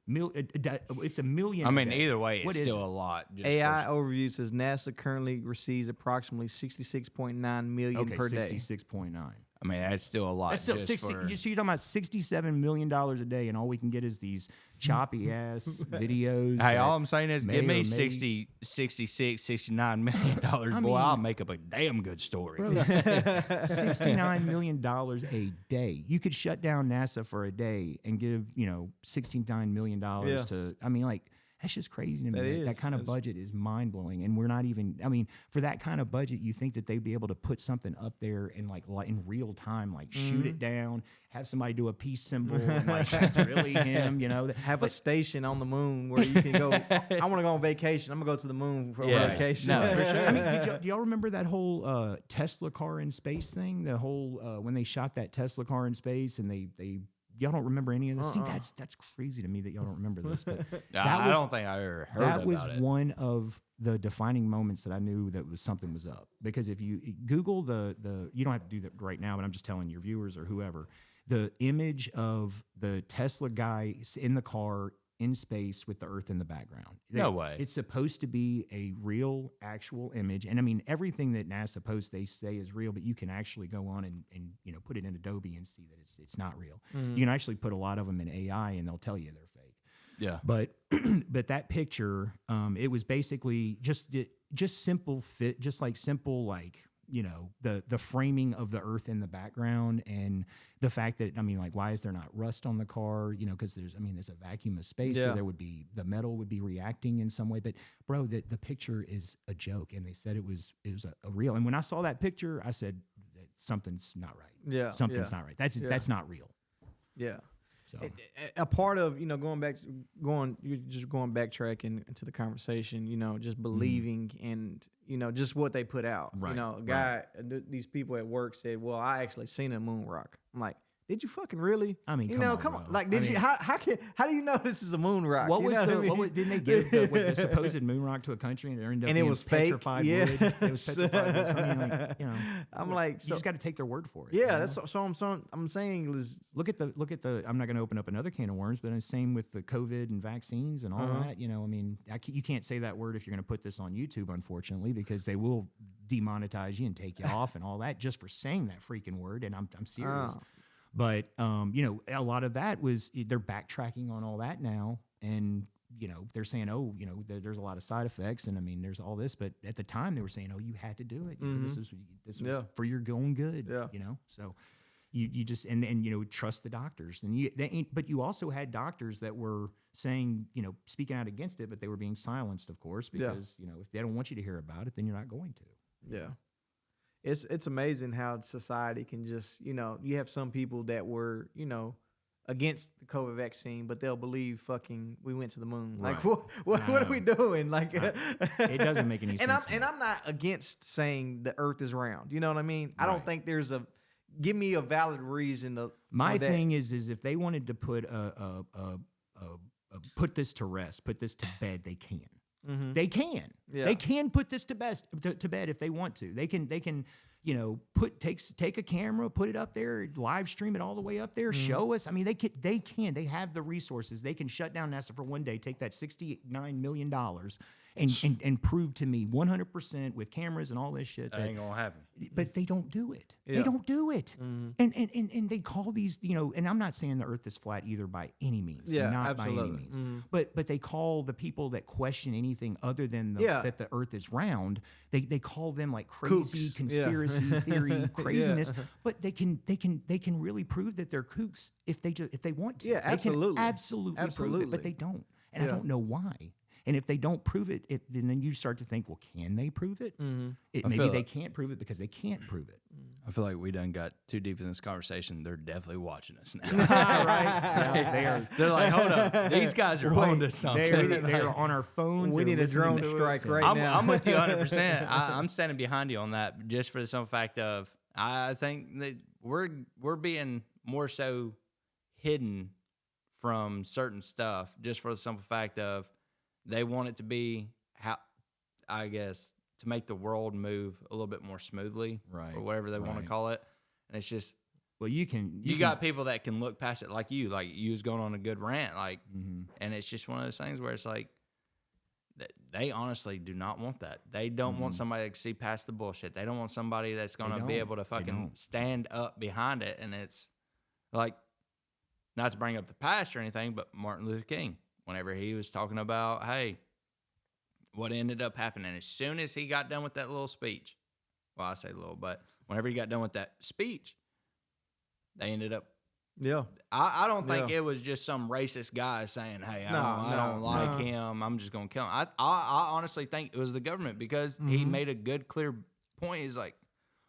It's a million. I a mean, day. either way, What it's is still it? a lot. Just AI overview says NASA currently receives approximately 66.9 million Okay, per day. 66.9. I mean, that's still a lot. That's still just 60. for- So you're talking about $67 million a day, and all we can get is these choppy ass videos. Hey, that all I'm saying is may give or me may- 60, 66, 69 million dollars, boy, mean- I'll make up a damn good story. Bro, $69 million a day. You could shut down NASA for a day and give, $69 million to, I mean, like, That's just crazy to me. That That, is. that kind of That's- budget is mind blowing, and we're not even. I mean, for that kind of budget, you think that they'd be able to put something up there and like in real time, like shoot it down, have somebody do a peace symbol, and like that's really him, you know? Have a station on the moon where you can go. I want to go on vacation. I'm gonna go to the moon for Yeah. vacation. No, for sure. I mean, do y'all remember that whole Tesla car in space thing? The whole when they shot that Tesla car in space, and they y'all don't remember any of this? See, that's crazy to me that y'all don't remember this. But I don't think I ever heard that about was it. one of the defining moments that I knew that something was up. Because if you Google the you don't have to do that right now, but I'm just telling your viewers or whoever, the image of the Tesla guy in the car in space with the Earth in the background. No way. It's supposed to be a real, actual image. And I mean, everything that NASA posts, they say is real, but you can actually go on and you know, put it in Adobe and see that it's not real. You can actually put a lot of them in AI and they'll tell you they're fake. Yeah. But but that picture, it was basically just simple fit, just like simple, like, you know, the framing of the Earth in the background, and the fact that, I mean, like, why is there not rust on the car? You know, because there's a vacuum of space, so there would be, the metal would be reacting in some way. But bro, the picture is a joke, and they said it was a real. And when I saw that picture, I said something's not right. Yeah, Something's not right. That's not real. Yeah. So A part of, you know, you're just going backtracking into the conversation, you know, just believing and, you know, just what they put out. Right, You know, a guy, these people at work said, well, I actually seen a moon rock. I'm like, did you fucking really? I mean, you come know, on, come bro. on. Like, I did mean- you? How do you know this is a moon rock? what You was know the? what I mean? Didn't they give the supposed moon rock to a country and it ended up And it being was fake? petrified Yeah. wood? It was petrified wood. So, I mean, like, you know, I'm like, you so just got to take their word for it. yeah, you know? that's so I'm saying is look at the. I'm not going to open up another can of worms, but it's same with the COVID and vaccines and all that. You know, I mean, you can't say that word if you're going to put this on YouTube, unfortunately, because they will demonetize you and take you off and all that just for saying that freaking word. And I'm serious. But you know, a lot of that was they're backtracking on all that now, and you know, they're saying, oh, you know, there's a lot of side effects, and I mean, there's all this. But at the time, they were saying, oh, you had to do it. You know, this was for your own good. Yeah. You know, so you just and you know, trust the doctors, and but you also had doctors that were saying, you know, speaking out against it, but they were being silenced, of course, because you know, if they don't want you to hear about it, then you're not going to. Yeah. It's amazing how society can just, you know, you have some people that were, you know, against the COVID vaccine, but they'll believe fucking we went to the moon. Like, Right. what are we doing? Like, It doesn't make any sense. to me. I'm not against saying the Earth is round. You know what I mean? I don't Right. think there's give me a valid reason to. My for that. thing is if they wanted to put put this to rest, put this to bed, they can. They can. Yeah. They can put this to bed if they want to. They can, you know, take a camera, put it up there, live stream it all the way up there, show us. I mean, they can. They have the resources. They can shut down NASA for one day, take that $69 million and prove to me 100% with cameras and all this shit That ain't gonna happen. but they don't do it. Yeah. They don't do it. And they call these, you know, and I'm not saying the earth is flat either by any means. Yeah, not by absolutely. any means. But they call the people that question anything other than that the earth is round, they call them like crazy Kooks. conspiracy theory craziness. But they can really prove that they're kooks if they want to. Yeah, They can absolutely. absolutely prove it, Absolutely. but they don't. And I Yeah. don't know why. And if they don't prove it, then you start to think, well, can they prove it? Maybe feel they it. can't prove it because they can't prove it. I feel like we done got too deep in this conversation. They're definitely watching us now. Right? Yeah, they are. They're like, hold up, these guys are on to something. They are on our phones. We they're need a listening drone to us, strike and- right now. I'm with you 100%. I'm standing behind you on that, just for the simple fact of I think that we're being more so hidden from certain stuff, just for the simple fact of they want it to be I guess to make the world move a little bit more smoothly, Right, or whatever they want to right. call it. And it's just Well, you can. you got people that can look past it, like you was going on a good rant, like, and it's just one of those things where it's like they honestly do not want that. They don't want somebody to see past the bullshit. They don't want somebody that's going to be don't. able to They fucking don't. stand up behind it. And it's like, not to bring up the past or anything, but Martin Luther King, whenever he was talking about, hey, what ended up happening as soon as he got done with that little speech, well, I say little, but whenever he got done with that speech, they ended up Yeah. I don't think Yeah. it was just some racist guy saying, "Hey, I No, don't like no. him. I'm just gonna kill him." I honestly think it was the government because he made a good, clear point. He's like,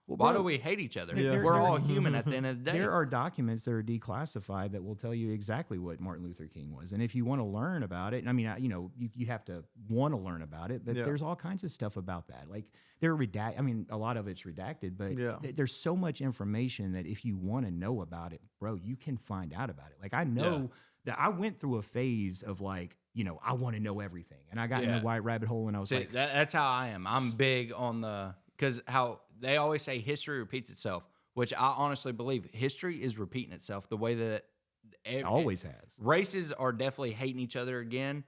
"Why do we hate each other? there- We're there- all human at the end of the day." There are documents that are declassified that will tell you exactly what Martin Luther King was, and if you want to learn about it, I mean, you have to want to learn about it, but Yeah. there's all kinds of stuff about that. Like they're redact. I mean, a lot of it's redacted, but Yeah. there's so much information that if you want to know about it, bro, you can find out about it. Like I know that I went through a phase of like, I want to know everything, and I got in a white rabbit hole, and I was See, like, that's how I am. I'm big on because how they always say history repeats itself, which I honestly believe history is repeating itself the way that it always has. races are definitely hating each other again,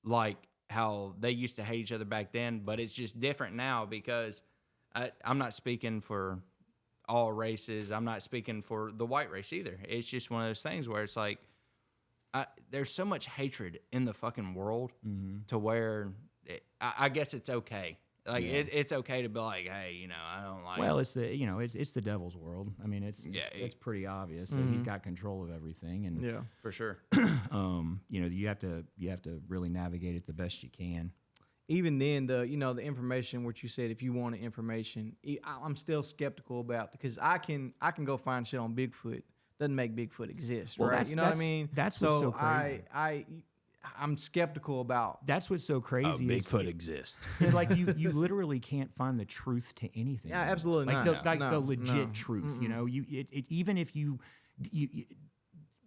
like how they used to hate each other back then, but it's just different now because I'm not speaking for all races. I'm not speaking for the white race either. It's just one of those things where it's like there's so much hatred in the fucking world to where I guess it's okay. Like it's okay to be like, hey, I don't like. Well, it's it's the devil's world. I mean, it's pretty obvious that he's got control of everything, and Yeah. for sure. you have to really navigate it the best you can. Even then, the information, what you said, if you want the information, I'm still skeptical about, because I can go find shit on Bigfoot. Doesn't make Bigfoot exist, Well, right? You know what I mean? That's what's so crazy. I'm skeptical about. That's what's so crazy. Bigfoot exists. It's like you literally can't find the truth to anything. Yeah, absolutely like not. the legit truth. Even if you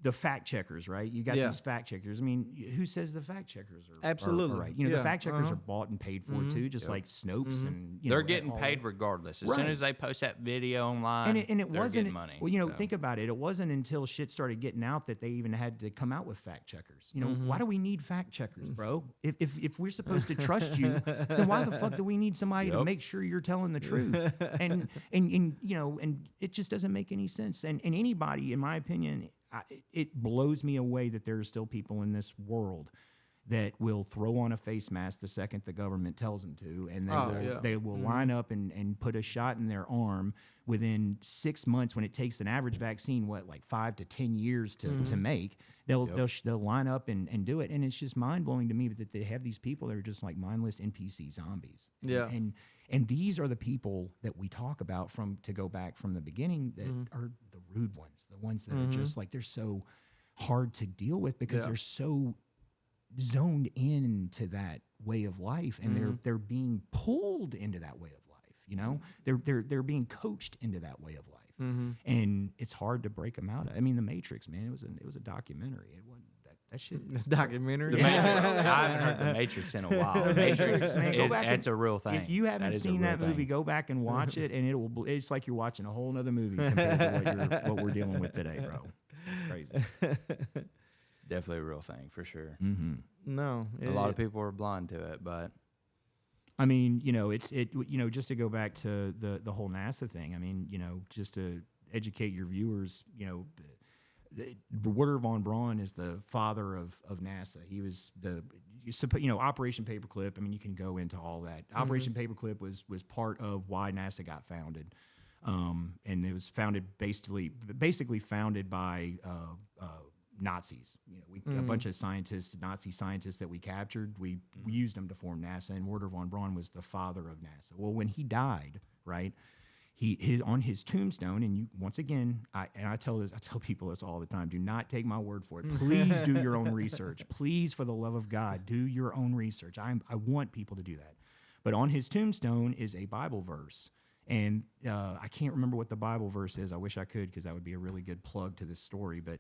the fact checkers, right? You got these fact checkers. I mean, who says the fact checkers are Absolutely. are right? The fact checkers are bought and paid for too, just like Snopes and They're getting paid regardless. As soon as they post that video online, and it they're wasn't getting money. Well, think about it. It wasn't until shit started getting out that they even had to come out with fact checkers. Why do we need fact checkers, bro? If we're supposed to trust you, then why the fuck do we need somebody to make sure you're telling the truth? And it just doesn't make any sense. And anybody, in my opinion, it blows me away that there are still people in this world that will throw on a face mask the second the government tells them to, and they will line up and put a shot in their arm within 6 months when it takes an average vaccine, like 5 to 10 years to make. They'll line up and do it, and it's just mind blowing to me that they have these people that are just like mindless NPC zombies. And these are the people that we talk about to go back from the beginning that are the rude ones, the ones that are just like, they're so hard to deal with because they're so zoned into that way of life, and they're being pulled into that way of life. They're being coached into that way of life, and it's hard to break them out. I mean, The Matrix, man, it was a documentary. It wasn't that shit. Documentary. The Matrix. I haven't heard The Matrix in a while. The Matrix, man, go back that's a real thing. If you haven't seen that movie, go back and watch it, and it's like you're watching a whole nother movie compared to what we're dealing with today, bro. It's crazy. Definitely a real thing for sure. No, A lot of people are blind to it, but I mean, just to go back to the whole NASA thing. I mean, just to educate your viewers, Wouter von Braun is the father of NASA. He was Operation Paperclip. I mean, you can go into all that. Operation Paperclip was part of why NASA got founded, and it was basically founded by Nazis. A bunch of scientists, Nazi scientists that we captured. We used them to form NASA, and Wouter von Braun was the father of NASA. Well, when he died, right? On his tombstone, and once again, I tell people this all the time. Do not take my word for it. Please do your own research. Please, for the love of God, do your own research. I want people to do that. But on his tombstone is a Bible verse, and I can't remember what the Bible verse is. I wish I could, because that would be a really good plug to this story. But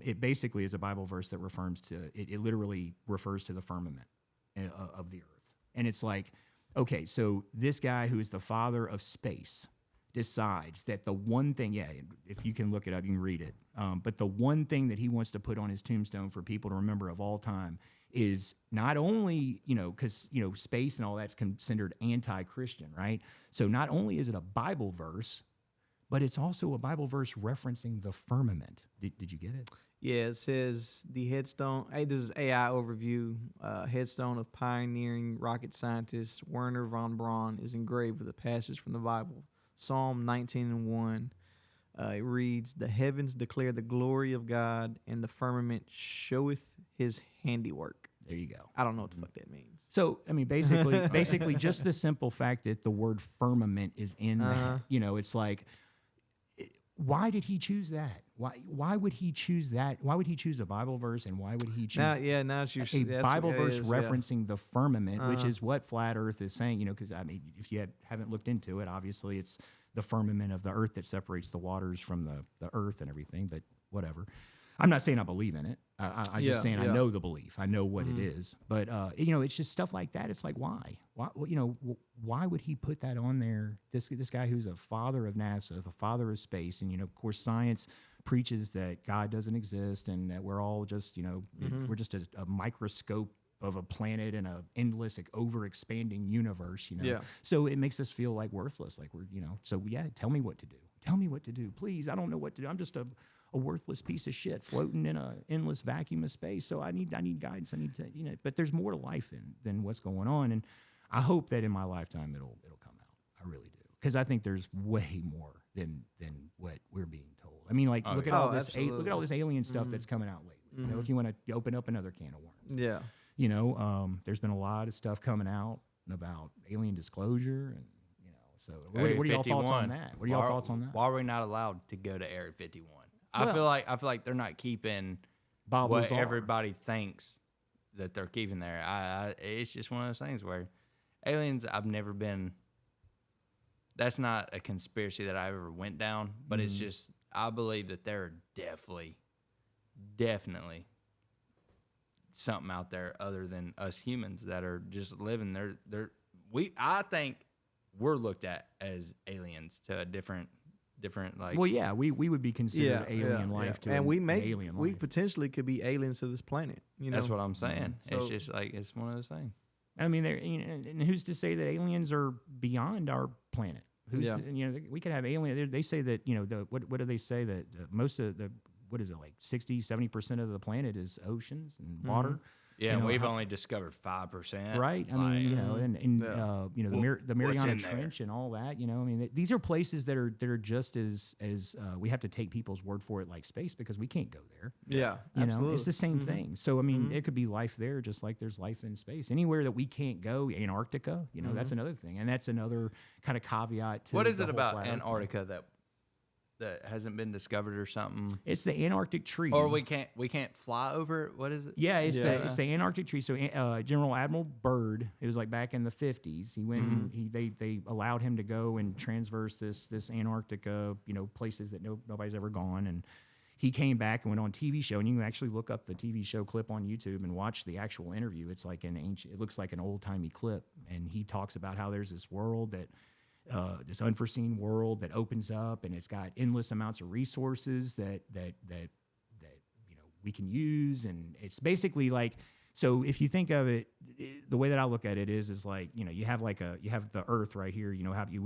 it basically is a Bible verse that refers to it literally refers to the firmament of the earth, and it's like, okay, so this guy who is the father of space decides that the one thing, if you can look it up, you can read it, but the one thing that he wants to put on his tombstone for people to remember of all time is not only, because, space and all that's considered anti-Christian, right? So not only is it a Bible verse, but it's also a Bible verse referencing the firmament. Did you get it? Yeah, it says the headstone. Hey, this is AI overview. Headstone of pioneering rocket scientist Wouter von Braun is engraved with a passage from the Bible, Psalm 19:1. It reads, "The heavens declare the glory of God, and the firmament showeth his handiwork." There you go. I don't know what the fuck that means. So, I mean, basically, just the simple fact that the word firmament is in that, it's like, why did he choose that? Why would he choose that? Why would he choose a Bible verse, and why would he choose Now it's your a Bible verse referencing the firmament, which is what flat Earth is saying? Because I mean, if you haven't looked into it, obviously it's the firmament of the earth that separates the waters from the earth and everything. But whatever. I'm not saying I believe in it. I'm just saying I know the belief. I know what it is. But it's just stuff like that. It's like, why? Why would he put that on there? This guy who's a father of NASA, the father of space, and of course science preaches that God doesn't exist and that we're all just we're just a microscope of a planet in an endless, over-expanding universe. So it makes us feel like worthless. Like we're So yeah, tell me what to do. Tell me what to do, please. I don't know what to do. I'm just a worthless piece of shit floating in an endless vacuum of space. So I need guidance. I need to, but there's more to life than what's going on. And I hope that in my lifetime it'll come out. I really do. Because I think there's way more than what we're being told. I mean, like, look at all this alien stuff that's coming out lately. If you want to open up another can of worms. Yeah. There's been a lot of stuff coming out about alien disclosure and so what are y'all thoughts on that? What are y'all thoughts on that? Why are we not allowed to go to Area 51? I feel like they're not keeping what Lazar. everybody thinks that they're keeping there. It's just one of those things where aliens, I've never been. That's not a conspiracy that I ever went down, but it's just I believe that there are definitely something out there other than us humans that are just living. I think we're looked at as aliens to a different like. Well, yeah, we would be considered alien life to and we alien life. We potentially could be aliens to this planet. That's what I'm saying. It's just like it's one of those things. I mean, and who's to say that aliens are beyond our planet? We could have aliens. They say that what do they say that most of the what is it, like 60-70% of the planet is oceans and water. Yeah, and we've only discovered 5%. Right. I mean, the Mariana Trench and all that. I mean, these are places that are just as we have to take people's word for it, like space, because we can't go there. Yeah, absolutely. It's the same thing. So I mean, it could be life there, just like there's life in space. Anywhere that we can't go, Antarctica. That's another thing, and that's another kind of caveat to what is the it whole about flat Earth Antarctica that hasn't been discovered or something? It's the Antarctic Treaty. Or we can't fly over it? What is it? Yeah, it's the Antarctic Treaty. So General Admiral Byrd, it was like back in the 50s. He went and they allowed him to go and transverse this Antarctica, places that nobody's ever gone. And he came back and went on TV show, and you can actually look up the TV show clip on YouTube and watch the actual interview. It's like it looks like an old-timey clip, and he talks about how there's this world that this unforeseen world that opens up, and it's got endless amounts of resources that we can use, and it's basically like, so if you think of it, the way that I look at it is like you have the Earth right here,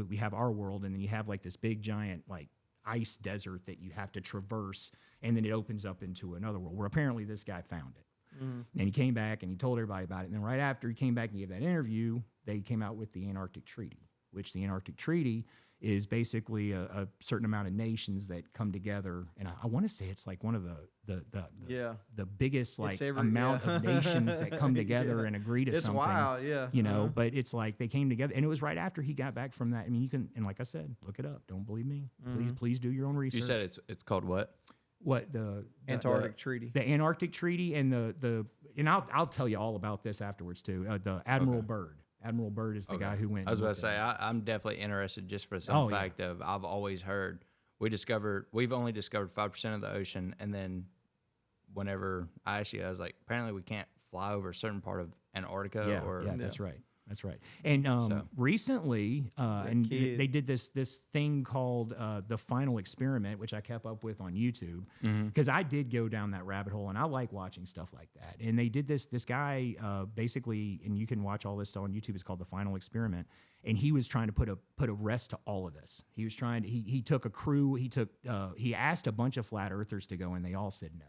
we have our world, and then you have like this big giant like ice desert that you have to traverse, and then it opens up into another world where apparently this guy found it. And he came back and he told everybody about it, and then right after he came back and gave that interview, they came out with the Antarctic Treaty. Which the Antarctic Treaty is basically a certain amount of nations that come together, and I want to say it's like one of the biggest amount of nations that come together and agree to something. It's wild, yeah. But it's like they came together, and it was right after he got back from that. I mean, you can, and like I said, look it up. Don't believe me? Please do your own research. You said it's called what? What the Antarctic Treaty? The Antarctic Treaty, and and I'll tell you all about this afterwards too. The Admiral Byrd. Admiral Byrd is the guy who went. I was about to say, I'm definitely interested just for some fact of I've always heard we've only discovered 5% of the ocean, and then whenever I asked you, I was like, apparently we can't fly over a certain part of Antarctica. That's right. That's right. And recently, they did this thing called the Final Experiment, which I kept up with on YouTube, because I did go down that rabbit hole, and I like watching stuff like that. And they did this he basically, and you can watch all this stuff on YouTube. It's called the Final Experiment, and he was trying to put a rest to all of this. He was trying to he took a crew. He asked a bunch of flat earthers to go, and they all said no.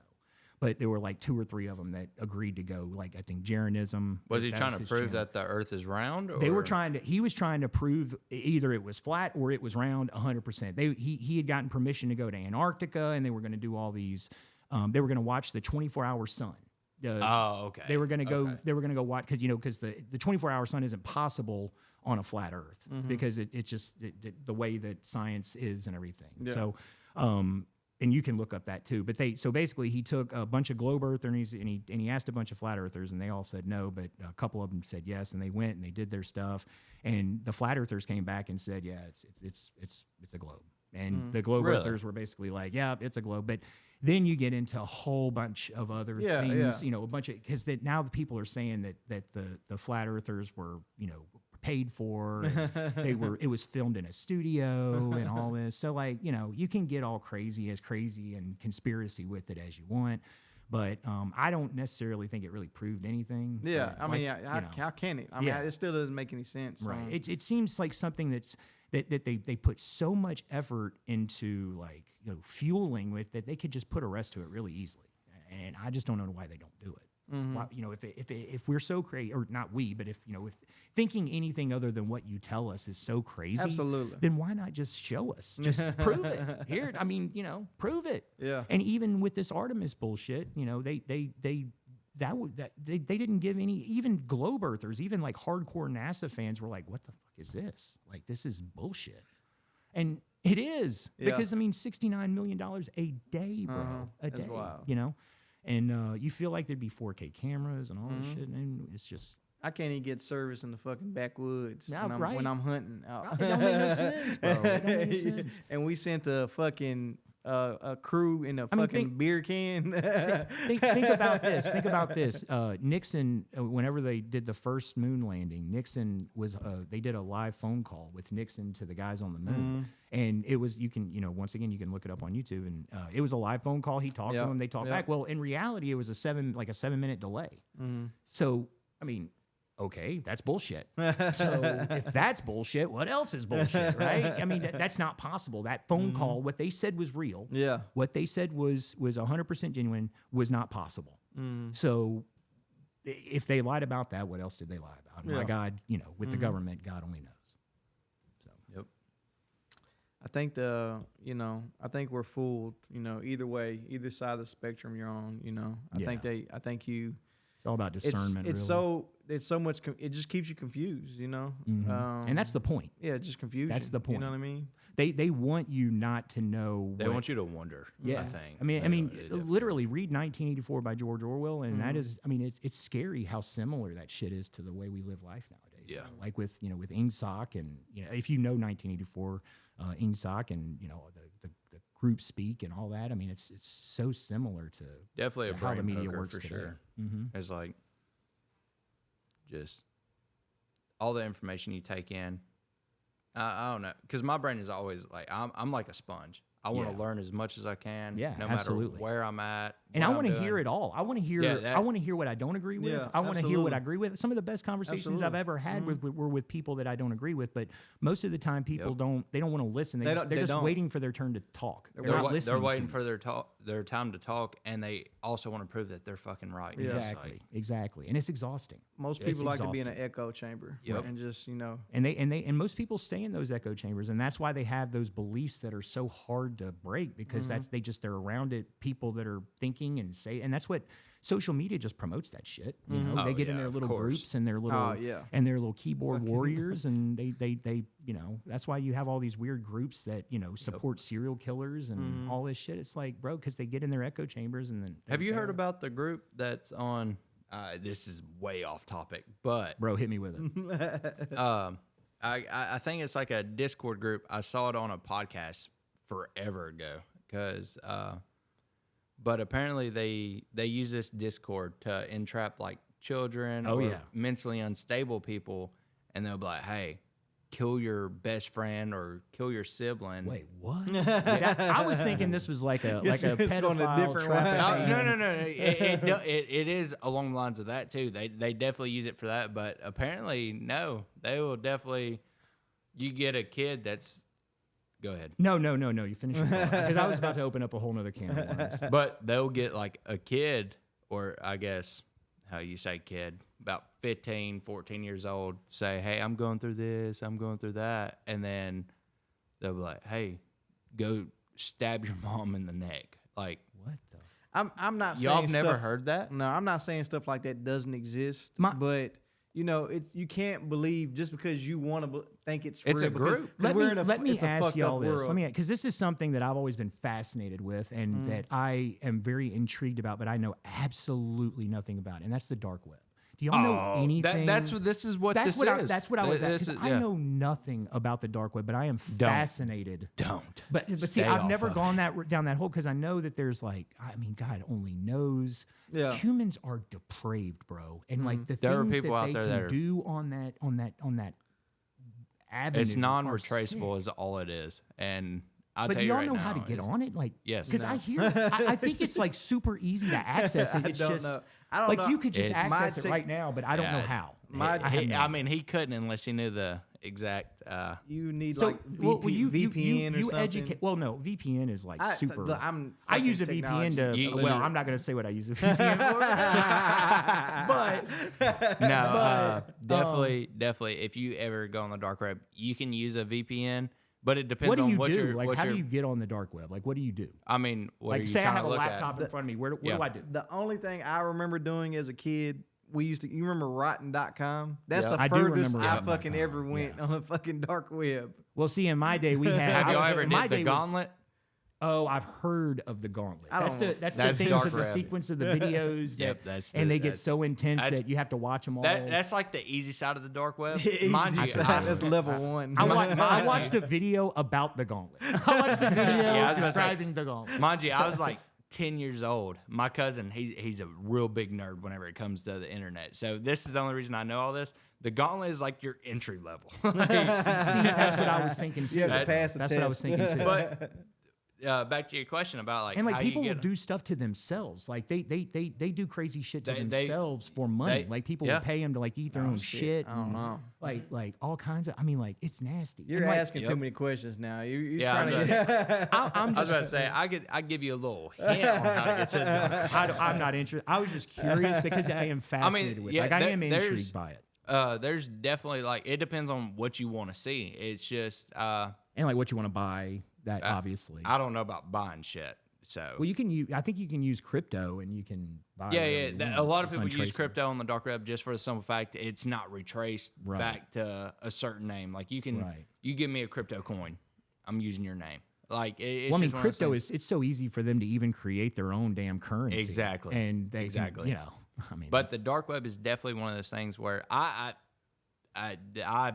but there were like 2 or 3 of them that agreed to go. Like I think Jeranism. Was he trying to his prove channel. that the Earth is round? Or? They were trying to. He was trying to prove either it was flat or it was round 100%. He had gotten permission to go to Antarctica, and they were going to do all these. They were going to watch the 24-hour sun. Oh, okay. They were going to go. Okay. They were going to go watch because the 24-hour sun isn't possible on a flat Earth because it just the way that science is and everything. Yeah. So, and you can look up that too. But so basically he took a bunch of globe earthers and he asked a bunch of flat earthers and they all said no, but a couple of them said yes, and they went and they did their stuff, and the flat earthers came back and said yeah, it's a globe, and the globe Really? earthers were basically like yeah, it's a globe, but. Then you get into a whole bunch of other things, yeah. a bunch of because now the people are saying that the flat earthers were paid for, and it was filmed in a studio and all this. So like you can get all crazy and conspiracy with it as you want, but I don't necessarily think it really proved anything. Yeah, I mean, like, how can it? I mean, it still doesn't make any sense. Right. It seems like something that they put so much effort into, like fueling with, that they could just put a rest to it really easily, and I just don't know why they don't do it. Why, if we're so crazy, or not we, but if thinking anything other than what you tell us is so crazy, Absolutely. then why not just show us? Just prove it. Here, I mean, prove it. Yeah. And even with this Artemis bullshit, they didn't give any, even globe earthers, even like hardcore NASA fans were like, what the fuck is this? Like, this is bullshit. And it is, because I mean, $69 million a day, bro. A day. That's wild. And you feel like there'd be 4K cameras and all this shit, and it's just. I can't even get service in the fucking backwoods Yeah, when I'm hunting out. It don't make no sense, bro. It don't make no sense. And we sent a fucking a crew in a fucking beer can. Think about this. Think about this. Nixon, whenever they did the first moon landing, Nixon was. They did a live phone call with Nixon to the guys on the moon, and it was. You can, once again, you can look it up on YouTube, and it was a live phone call. He talked to them. They talked back. Well, in reality, it was a 7-minute delay. So, I mean. Okay, that's bullshit. So if that's bullshit, what else is bullshit, right? I mean, that's not possible. That phone call, what they said was real. Yeah. What they said was 100% genuine, was not possible. So if they lied about that, what else did they lie about? My God, with the government, God only knows. So. Yep. I think I think we're fooled. Either way, either side of the spectrum you're on. I think you. It's all about discernment. It's really. it's so much. It just keeps you confused. And that's the point. Yeah, it just confusion. That's the point. You know what I mean? They want you not to know. They want you to wonder. Yeah, I think. Literally read 1984 by George Orwell, and that is. I mean, it's scary how similar that shit is to the way we live life nowadays. Yeah. Like with with Ingsoc, and if you know 1984, Ingsoc, and the group speak and all that. I mean, it's so similar to Definitely to a how brain the media poker works for today. sure. Mm-hmm. It's like just all the information you take in. I don't know, because my brain is always like I'm like a sponge. I want to learn as much as I can. Yeah, no absolutely. matter where I'm at. And I want to hear it all. I want to hear. I want to hear what I don't agree with. Yeah, I want to hear what absolutely. I agree with. Some of the best conversations I've ever had were with people that I don't agree with. But most of the time, people don't. They don't want to listen. They're just don't. waiting for their turn to talk. They're They're not listening. They're waiting to for their time to talk, and they also want to prove that they're fucking right. me. It's Exactly. like, Exactly. And it's exhausting. Most It's people like to be in an exhausting. echo chamber. Yep. And just And most people stay in those echo chambers, and that's why they have those beliefs that are so hard to break, because they're around it, people that are thinking and say, and that's what social media just promotes, that shit. They get in their of little course. groups and their little and their little keyboard warriors, and they that's why you have all these weird groups that support serial killers and all this shit. It's like, bro, because they get in their echo chambers and then have you heard about the group that's on? This is way off topic, but bro, hit me with it. I think it's like a Discord group. I saw it on a podcast forever ago, but apparently they use this Discord to entrap like children or mentally unstable people, and they'll be like, "Hey, kill your best friend or kill your sibling." Wait, what? I was thinking this was like a Guess it's going a pedophile different trafficking. No. It is along the lines of that too. They definitely use it for that, but apparently no. They will definitely. You get a kid that's Go ahead. No. You finish your thought. Because I was about to open up a whole nother can of worms. But they'll get like a kid, or I guess how you say kid, about 15, 14 years old, say, hey, I'm going through this, I'm going through that. And then they'll be like, hey, go stab your mom in the neck. Like, What the? I'm not saying y'all have never stuff- heard that? No, I'm not saying stuff like that doesn't exist. My- But you know, you can't believe just because you want to think it's It's real. a group. Because we're in a, Let me it's a ask fucked y'all up this. world. Let me, because this is something that I've always been fascinated with, and that I am very intrigued about, but I know absolutely nothing about, and that's the dark web. Do y'all know anything? This is what That's this what is. that's what I was at. This 'Cause is- I yeah. know nothing about the dark web, but I am fascinated. Don't. But see, Stay I've off never of gone down that hole because I know that there's like, I mean, God only knows. Yeah. Humans are depraved, bro, and like the There are things people that out they there can that are- do on that avenue. It's are non-retraceable sick. is all it is. And I'll But tell do you y'all right know now, how to get it's- on it? Like, Yes. because I hear, I think it's like super easy to access it. I It's don't just know. I don't like know. you could just It- access my it tech- right now, but I don't know how. I mean, he couldn't unless he knew the exact. You need So like well, VPN or something. educate. Well, no, VPN is like super. I'm I use a fucking VPN to. technology Well, illiterate. I'm not going to say what I use a VPN for, but No, definitely. If you ever go on the dark web, you can use a VPN, but it depends what do on you what do? you're. Like, what how you're, do you get on the dark web? Like, what do you do? I mean, what are Like, you say I trying have to a look laptop at? in front of me. What Yeah. do I do? The only thing I remember doing as a kid, you remember Rotten.com? That's Yeah. the I do furthest remember I fucking Rotten.com, ever went on the fucking dark web. Well, see, in my day, we had. Have y'all I- ever in my did the day was- gauntlet? Oh, I've heard of the gauntlet. I That's don't know. the that's That's the things dark of the web. sequence of the videos. Yep, that, that's and the- they get that's- so intense that's- that you have to watch them all. That's like the easy side of the dark web. Easy Mind you, side, that's level one. I watched a video about the gauntlet. I watched a video Yeah, I was about to say- describing the gauntlet. Mind you, I was like 10 years old. My cousin, he's a real big nerd whenever it comes to the internet. So this is the only reason I know all this. The gauntlet is like your entry level. See, that's what I was thinking too. You have to pass the That's what I was test. thinking too. But back to your question about like And like how people you will get do stuff to themselves. Like they do crazy shit to They- themselves for money. they- like people yeah. will pay them to like eat their own shit. I don't and, know. Like all kinds of. I mean, like it's nasty. You're And, like, asking too many questions now. You're Yeah, I trying was to I'm I was just. about to say I give you a little hint on how to get to the dark. I'm not interested. I was just curious because I am fascinated with. yeah, Like I am there's- intrigued by it. There's definitely like it depends on what you want to see. It's just And like what you want to buy. That obviously. I don't know about buying shit. So Well, you can use. I think you can use crypto, and you can buy. yeah, whatever yeah. you A want. lot of It's people use untraceable. crypto on the dark web just for the simple fact it's not retraced Right. back to a certain name. Like you can, Right. you give me a crypto coin, I'm using your name. Like it's Well, I mean, just one of those crypto things. is. It's so easy for them to even create their own damn currency. Exactly. And they Exactly. Can, you know, I mean, But the that's- dark web is definitely one of those things where I've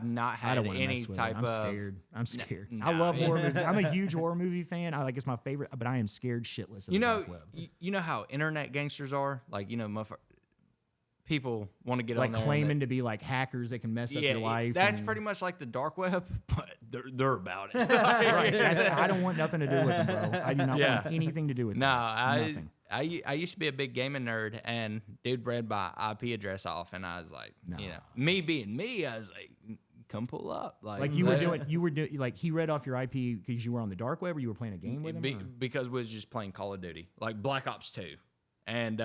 not I had don't want to any mess with type it. I'm of. scared. I'm scared. no. I love horror movies. I'm a huge horror movie fan. I like it's my favorite, but I am scared shitless of You the know, dark web. you know how internet gangsters are. Like people want to get Like on there claiming to be like hackers that can mess up your life. That's and- pretty much like the dark web, but they're about it. right. I don't want nothing to do with them, bro. I do not Yeah. want anything to do with No, them. Nothing. I used to be a big gaming nerd, and dude read my IP address off, and I was like, you know, me being me, I was like, come pull up, Like you were doing, like he read off your IP because you were on the dark web, or you were playing a game with him. Or? because we was just playing Call of Duty, like Black Ops 2, and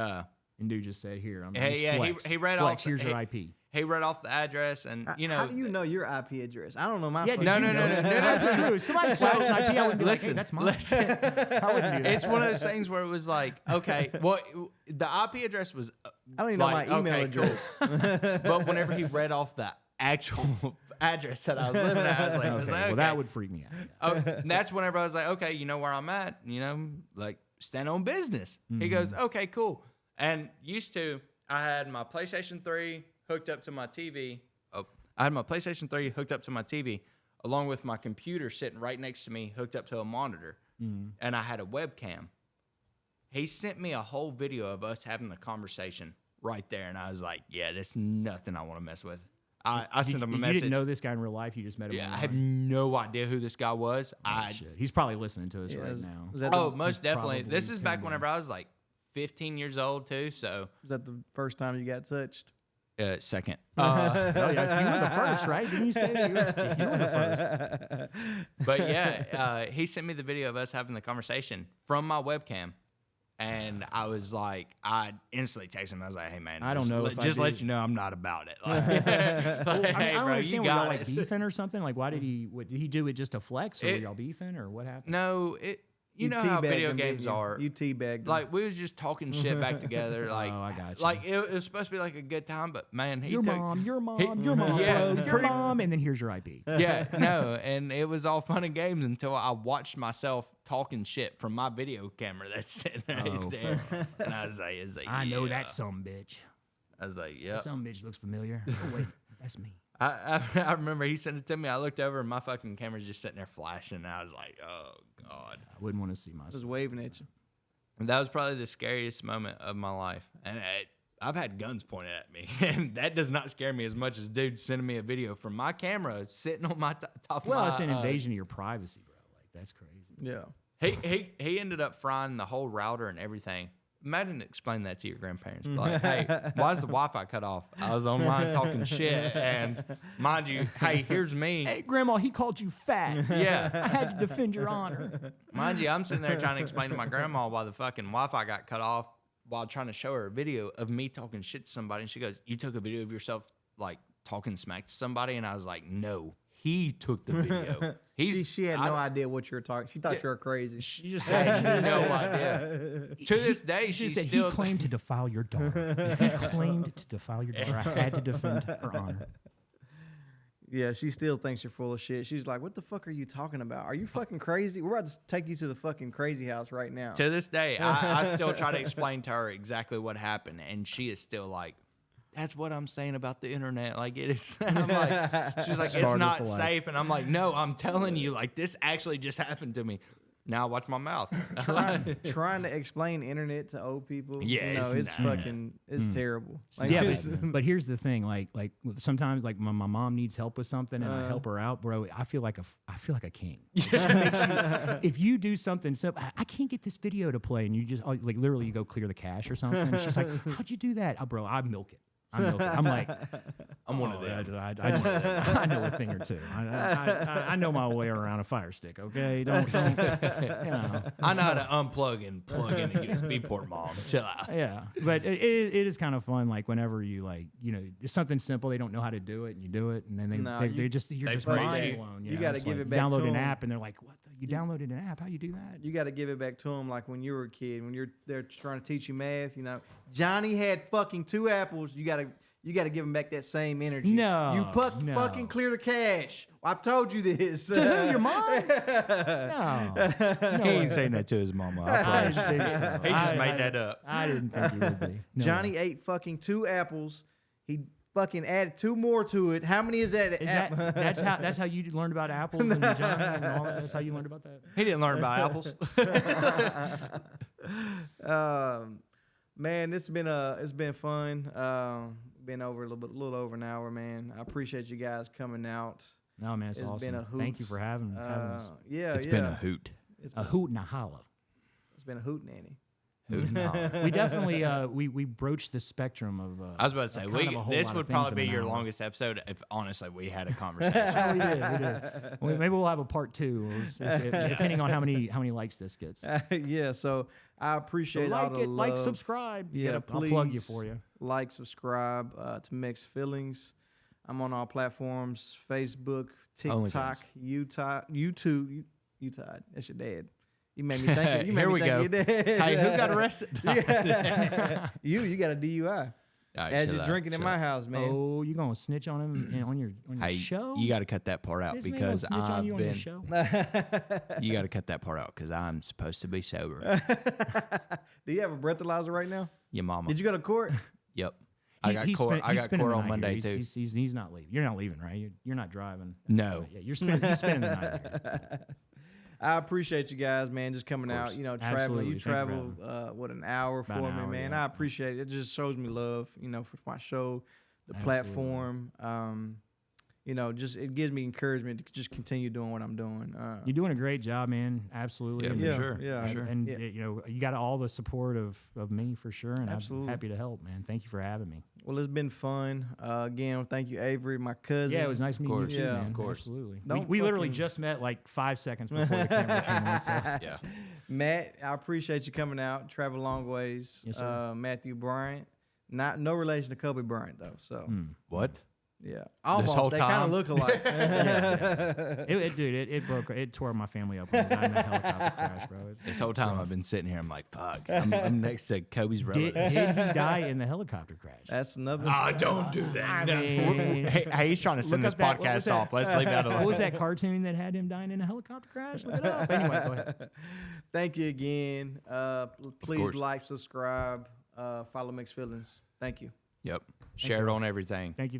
And dude just said, "Here, I'm Hey, just yeah, flex. he read flex, off. Here's your he- IP." He read off the address, and you know. how do you know your IP address? I don't know my. Yeah, fucking- did you know that? That's true. Somebody flashed an IP. I wouldn't be like, "Hey, Listen, that's mine." listen. I wouldn't do that. It's one of those things where it was like, okay, well, the IP address was. I don't even know like, my email okay, address. But whenever he read off the actual address that I was living at, I was like, Okay, well, okay. that would freak me out. Yeah. Oh, and that's whenever I was like, okay, you know where I'm at, you know, like stand on business. He goes, okay, cool. And used to, I had my PlayStation 3 hooked up to my TV. Oh, I had my PlayStation 3 hooked up to my TV, along with my computer sitting right next to me, hooked up to a monitor, and I had a webcam. He sent me a whole video of us having the conversation right there, and I was like, yeah, that's nothing I want to mess with. I sent him a You message. didn't know this guy in real life. You just met him. Yeah, I online? had no idea who this guy was. Shit. He's probably listening to us right was- now. was that Oh, the, most definitely. probably This is back tuned in. whenever I was like 15 years old too. So was that the first time you got touched? Second. Oh, yeah, you were the first, right? Didn't you say that you were the first? But yeah, he sent me the video of us having the conversation from my webcam. And I was like, I instantly texted him. I was like, hey, man, I don't know if I just let did. you know I'm not about it. Like, Well, hey, I don't bro, understand. you Were y'all got like it. beefing or something? Like, why did he do it just to flex, or were It- y'all beefing, or what happened? No, you know how teabagged video him, games didn't you? are. You teabagged him. Like, we was just talking shit back together. Like, Oh, I got you. Like, it was supposed to be like a good time, but man, Your mom, yeah, bro, your pretty- mom, and then here's your IP. Yeah, no, and it was all fun and games until I watched myself talking shit from my video camera that's sitting right Oh, there. And I was like, I know yeah. that some bitch. I was like, That yep. some bitch looks familiar. Oh, wait, that's me. I remember he sent it to me. I looked over and my fucking camera's just sitting there flashing. And I was like, oh, God. I wouldn't want to see myself. Just waving at you. And that was probably the scariest moment of my life. And I've had guns pointed at me. And that does not scare me as much as dude sending me a video from my camera sitting on my top of Well, my... it's an invasion of your privacy, bro. Like, that's crazy. Yeah. He ended up frying the whole router and everything. Imagine explain that to your grandparents. Like, hey, why's the Wi-Fi cut off? I was online talking shit, and mind you, hey, here's me. Hey, Grandma, he called you fat. Yeah, I had to defend your honor. mind you, I'm sitting there trying to explain to my grandma why the fucking Wi-Fi got cut off while trying to show her a video of me talking shit to somebody, and she goes, "You took a video of yourself like talking smack to somebody?" And I was like, "No, he took the video." She had no idea what you were talking. She thought you were crazy. She just had no idea. To this day, She she's said still he claimed to defile your daughter. He claimed to defile your daughter. I had to defend her honor. Yeah, she still thinks you're full of shit. She's like, "What the fuck are you talking about? Are you fucking crazy? We're about to take you to the fucking crazy house right now." To this day, I still try to explain to her exactly what happened, and she is still like, "That's what I'm saying about the internet. Like it is." And I'm like, she's like, "It's Started not for life. safe," and I'm like, "No, I'm telling you, like this actually just happened to me." Now watch my mouth. Trying to explain internet to old people. Yeah, you know, it's it's not- fucking, it's terrible. Like, Yeah, it's- but here's the thing. Like sometimes, like my mom needs help with something, and I help her out, bro. I feel like a king. Like, she makes you, if you do something simple, I can't get this video to play, and you just like literally you go clear the cache or something. And she's like, "How'd you do that?" Oh, bro, I milk it. I'm like, I'm one of them. I know a thing or two. I know my way around a fire stick. Okay, don't you know. I know how to unplug and plug in a USB port, Mom. Chill out. Yeah, but it is kind of fun. Like whenever you it's something simple, they don't know how to do it, and you do it, and then you're just praise mind you. blown. You gotta It's give like, it back Download to an 'em. app, and they're like, "What? You downloaded an app? How you do that?" You got to give it back to them like when you were a kid, when they're trying to teach you math. You know, Johnny had fucking 2 apples. You got to give him back that same energy. No, you no. fucking clear the cache. I've told you this. To who? Your mom? No, He ain't saying that to his mama. I I promise. didn't think so. He just I- made that up. I didn't think he would be. No. Johnny ate fucking 2 apples. He fucking added 2 more to it. How many is that? Is that's how you learned about apples and Johnny and all that? That's how you learned about that? He didn't learn about apples. Man, it's been fun. Been over a little over an hour, man. I appreciate you guys coming out. No, man, it's It's awesome. been a hoot. Thank you for having us. Yeah, It's yeah. been a hoot. A hoot and a holla. It's been a hoot, nanny. Hoot and holler. We definitely we broached the spectrum of. I was about to say, kind of a whole this lot would of things probably in be an your hour. longest episode if honestly we had a conversation. Oh, we did. Maybe we'll have a part 2, depending on how many likes this gets. Yeah, so I appreciate all the love. like, subscribe. Yeah, I'll plug you please for you. Like, subscribe to MEXed Feelings. I'm on all platforms: Facebook, TikTok, YouTube. Utah. That's your dad. You made me think. You made Here me we think go. of your dad. Hey, who got arrested? You got a DUI All right, as chill you're out, drinking in chill my out. house, man. Oh, you gonna snitch on him on your Hey, show? you got to cut that part out This man because gonna snitch on you I've on your been. show? You got to cut that part out because I'm supposed to be sober. Do you have a breathalyzer right now? Your mama. Did you go to court? Yep. I got court. I got spending court the on night Monday here. too. He's not leaving. You're not leaving, right? You're not driving. No. Yeah, he's spending the night here. I appreciate you guys, man, just coming out, traveling. Absolutely. You Thank you for traveled, an hour About for an me, hour, man. yeah. I appreciate it. It just shows me love, for my show, the Absolutely. platform. you know, just it gives me encouragement to just continue doing what I'm doing. You're doing a great job, man. Absolutely. Yeah, for And- sure. Yeah, for sure. And Yeah. you know, you got all the support of me for sure, and Absolutely. I'm happy to help, man. Thank you for having me. Well, it's been fun. Again, thank you, Avery, my cousin. Yeah, it was nice meeting you course. too, Yeah, man. of course. Absolutely. Don't We literally fucking- just met like 5 seconds before the camera came on. So. Yeah. Matt, I appreciate you coming out. Travel long ways. Yes, sir. Matthew Bryant, no relation to Kobe Bryant though. So What? yeah, almost. whole They kind time? of look alike. Dude, it tore my family up when I died in that helicopter crash, bro. This whole time I've been sitting here, I'm like, fuck. I'm next to Kobe's Did relatives. he die in the helicopter crash? That's another. Don't do that. I mean, Hey, he's trying to send look this up that- what was podcast that? off. Let's leave that alone. what was that cartoon that had him dying in a helicopter crash? Look it up. Anyway, go ahead. Thank you again. Please course. like, subscribe, follow MEXed Feelings. Thank you. Yep. Share it on everything. Thank you.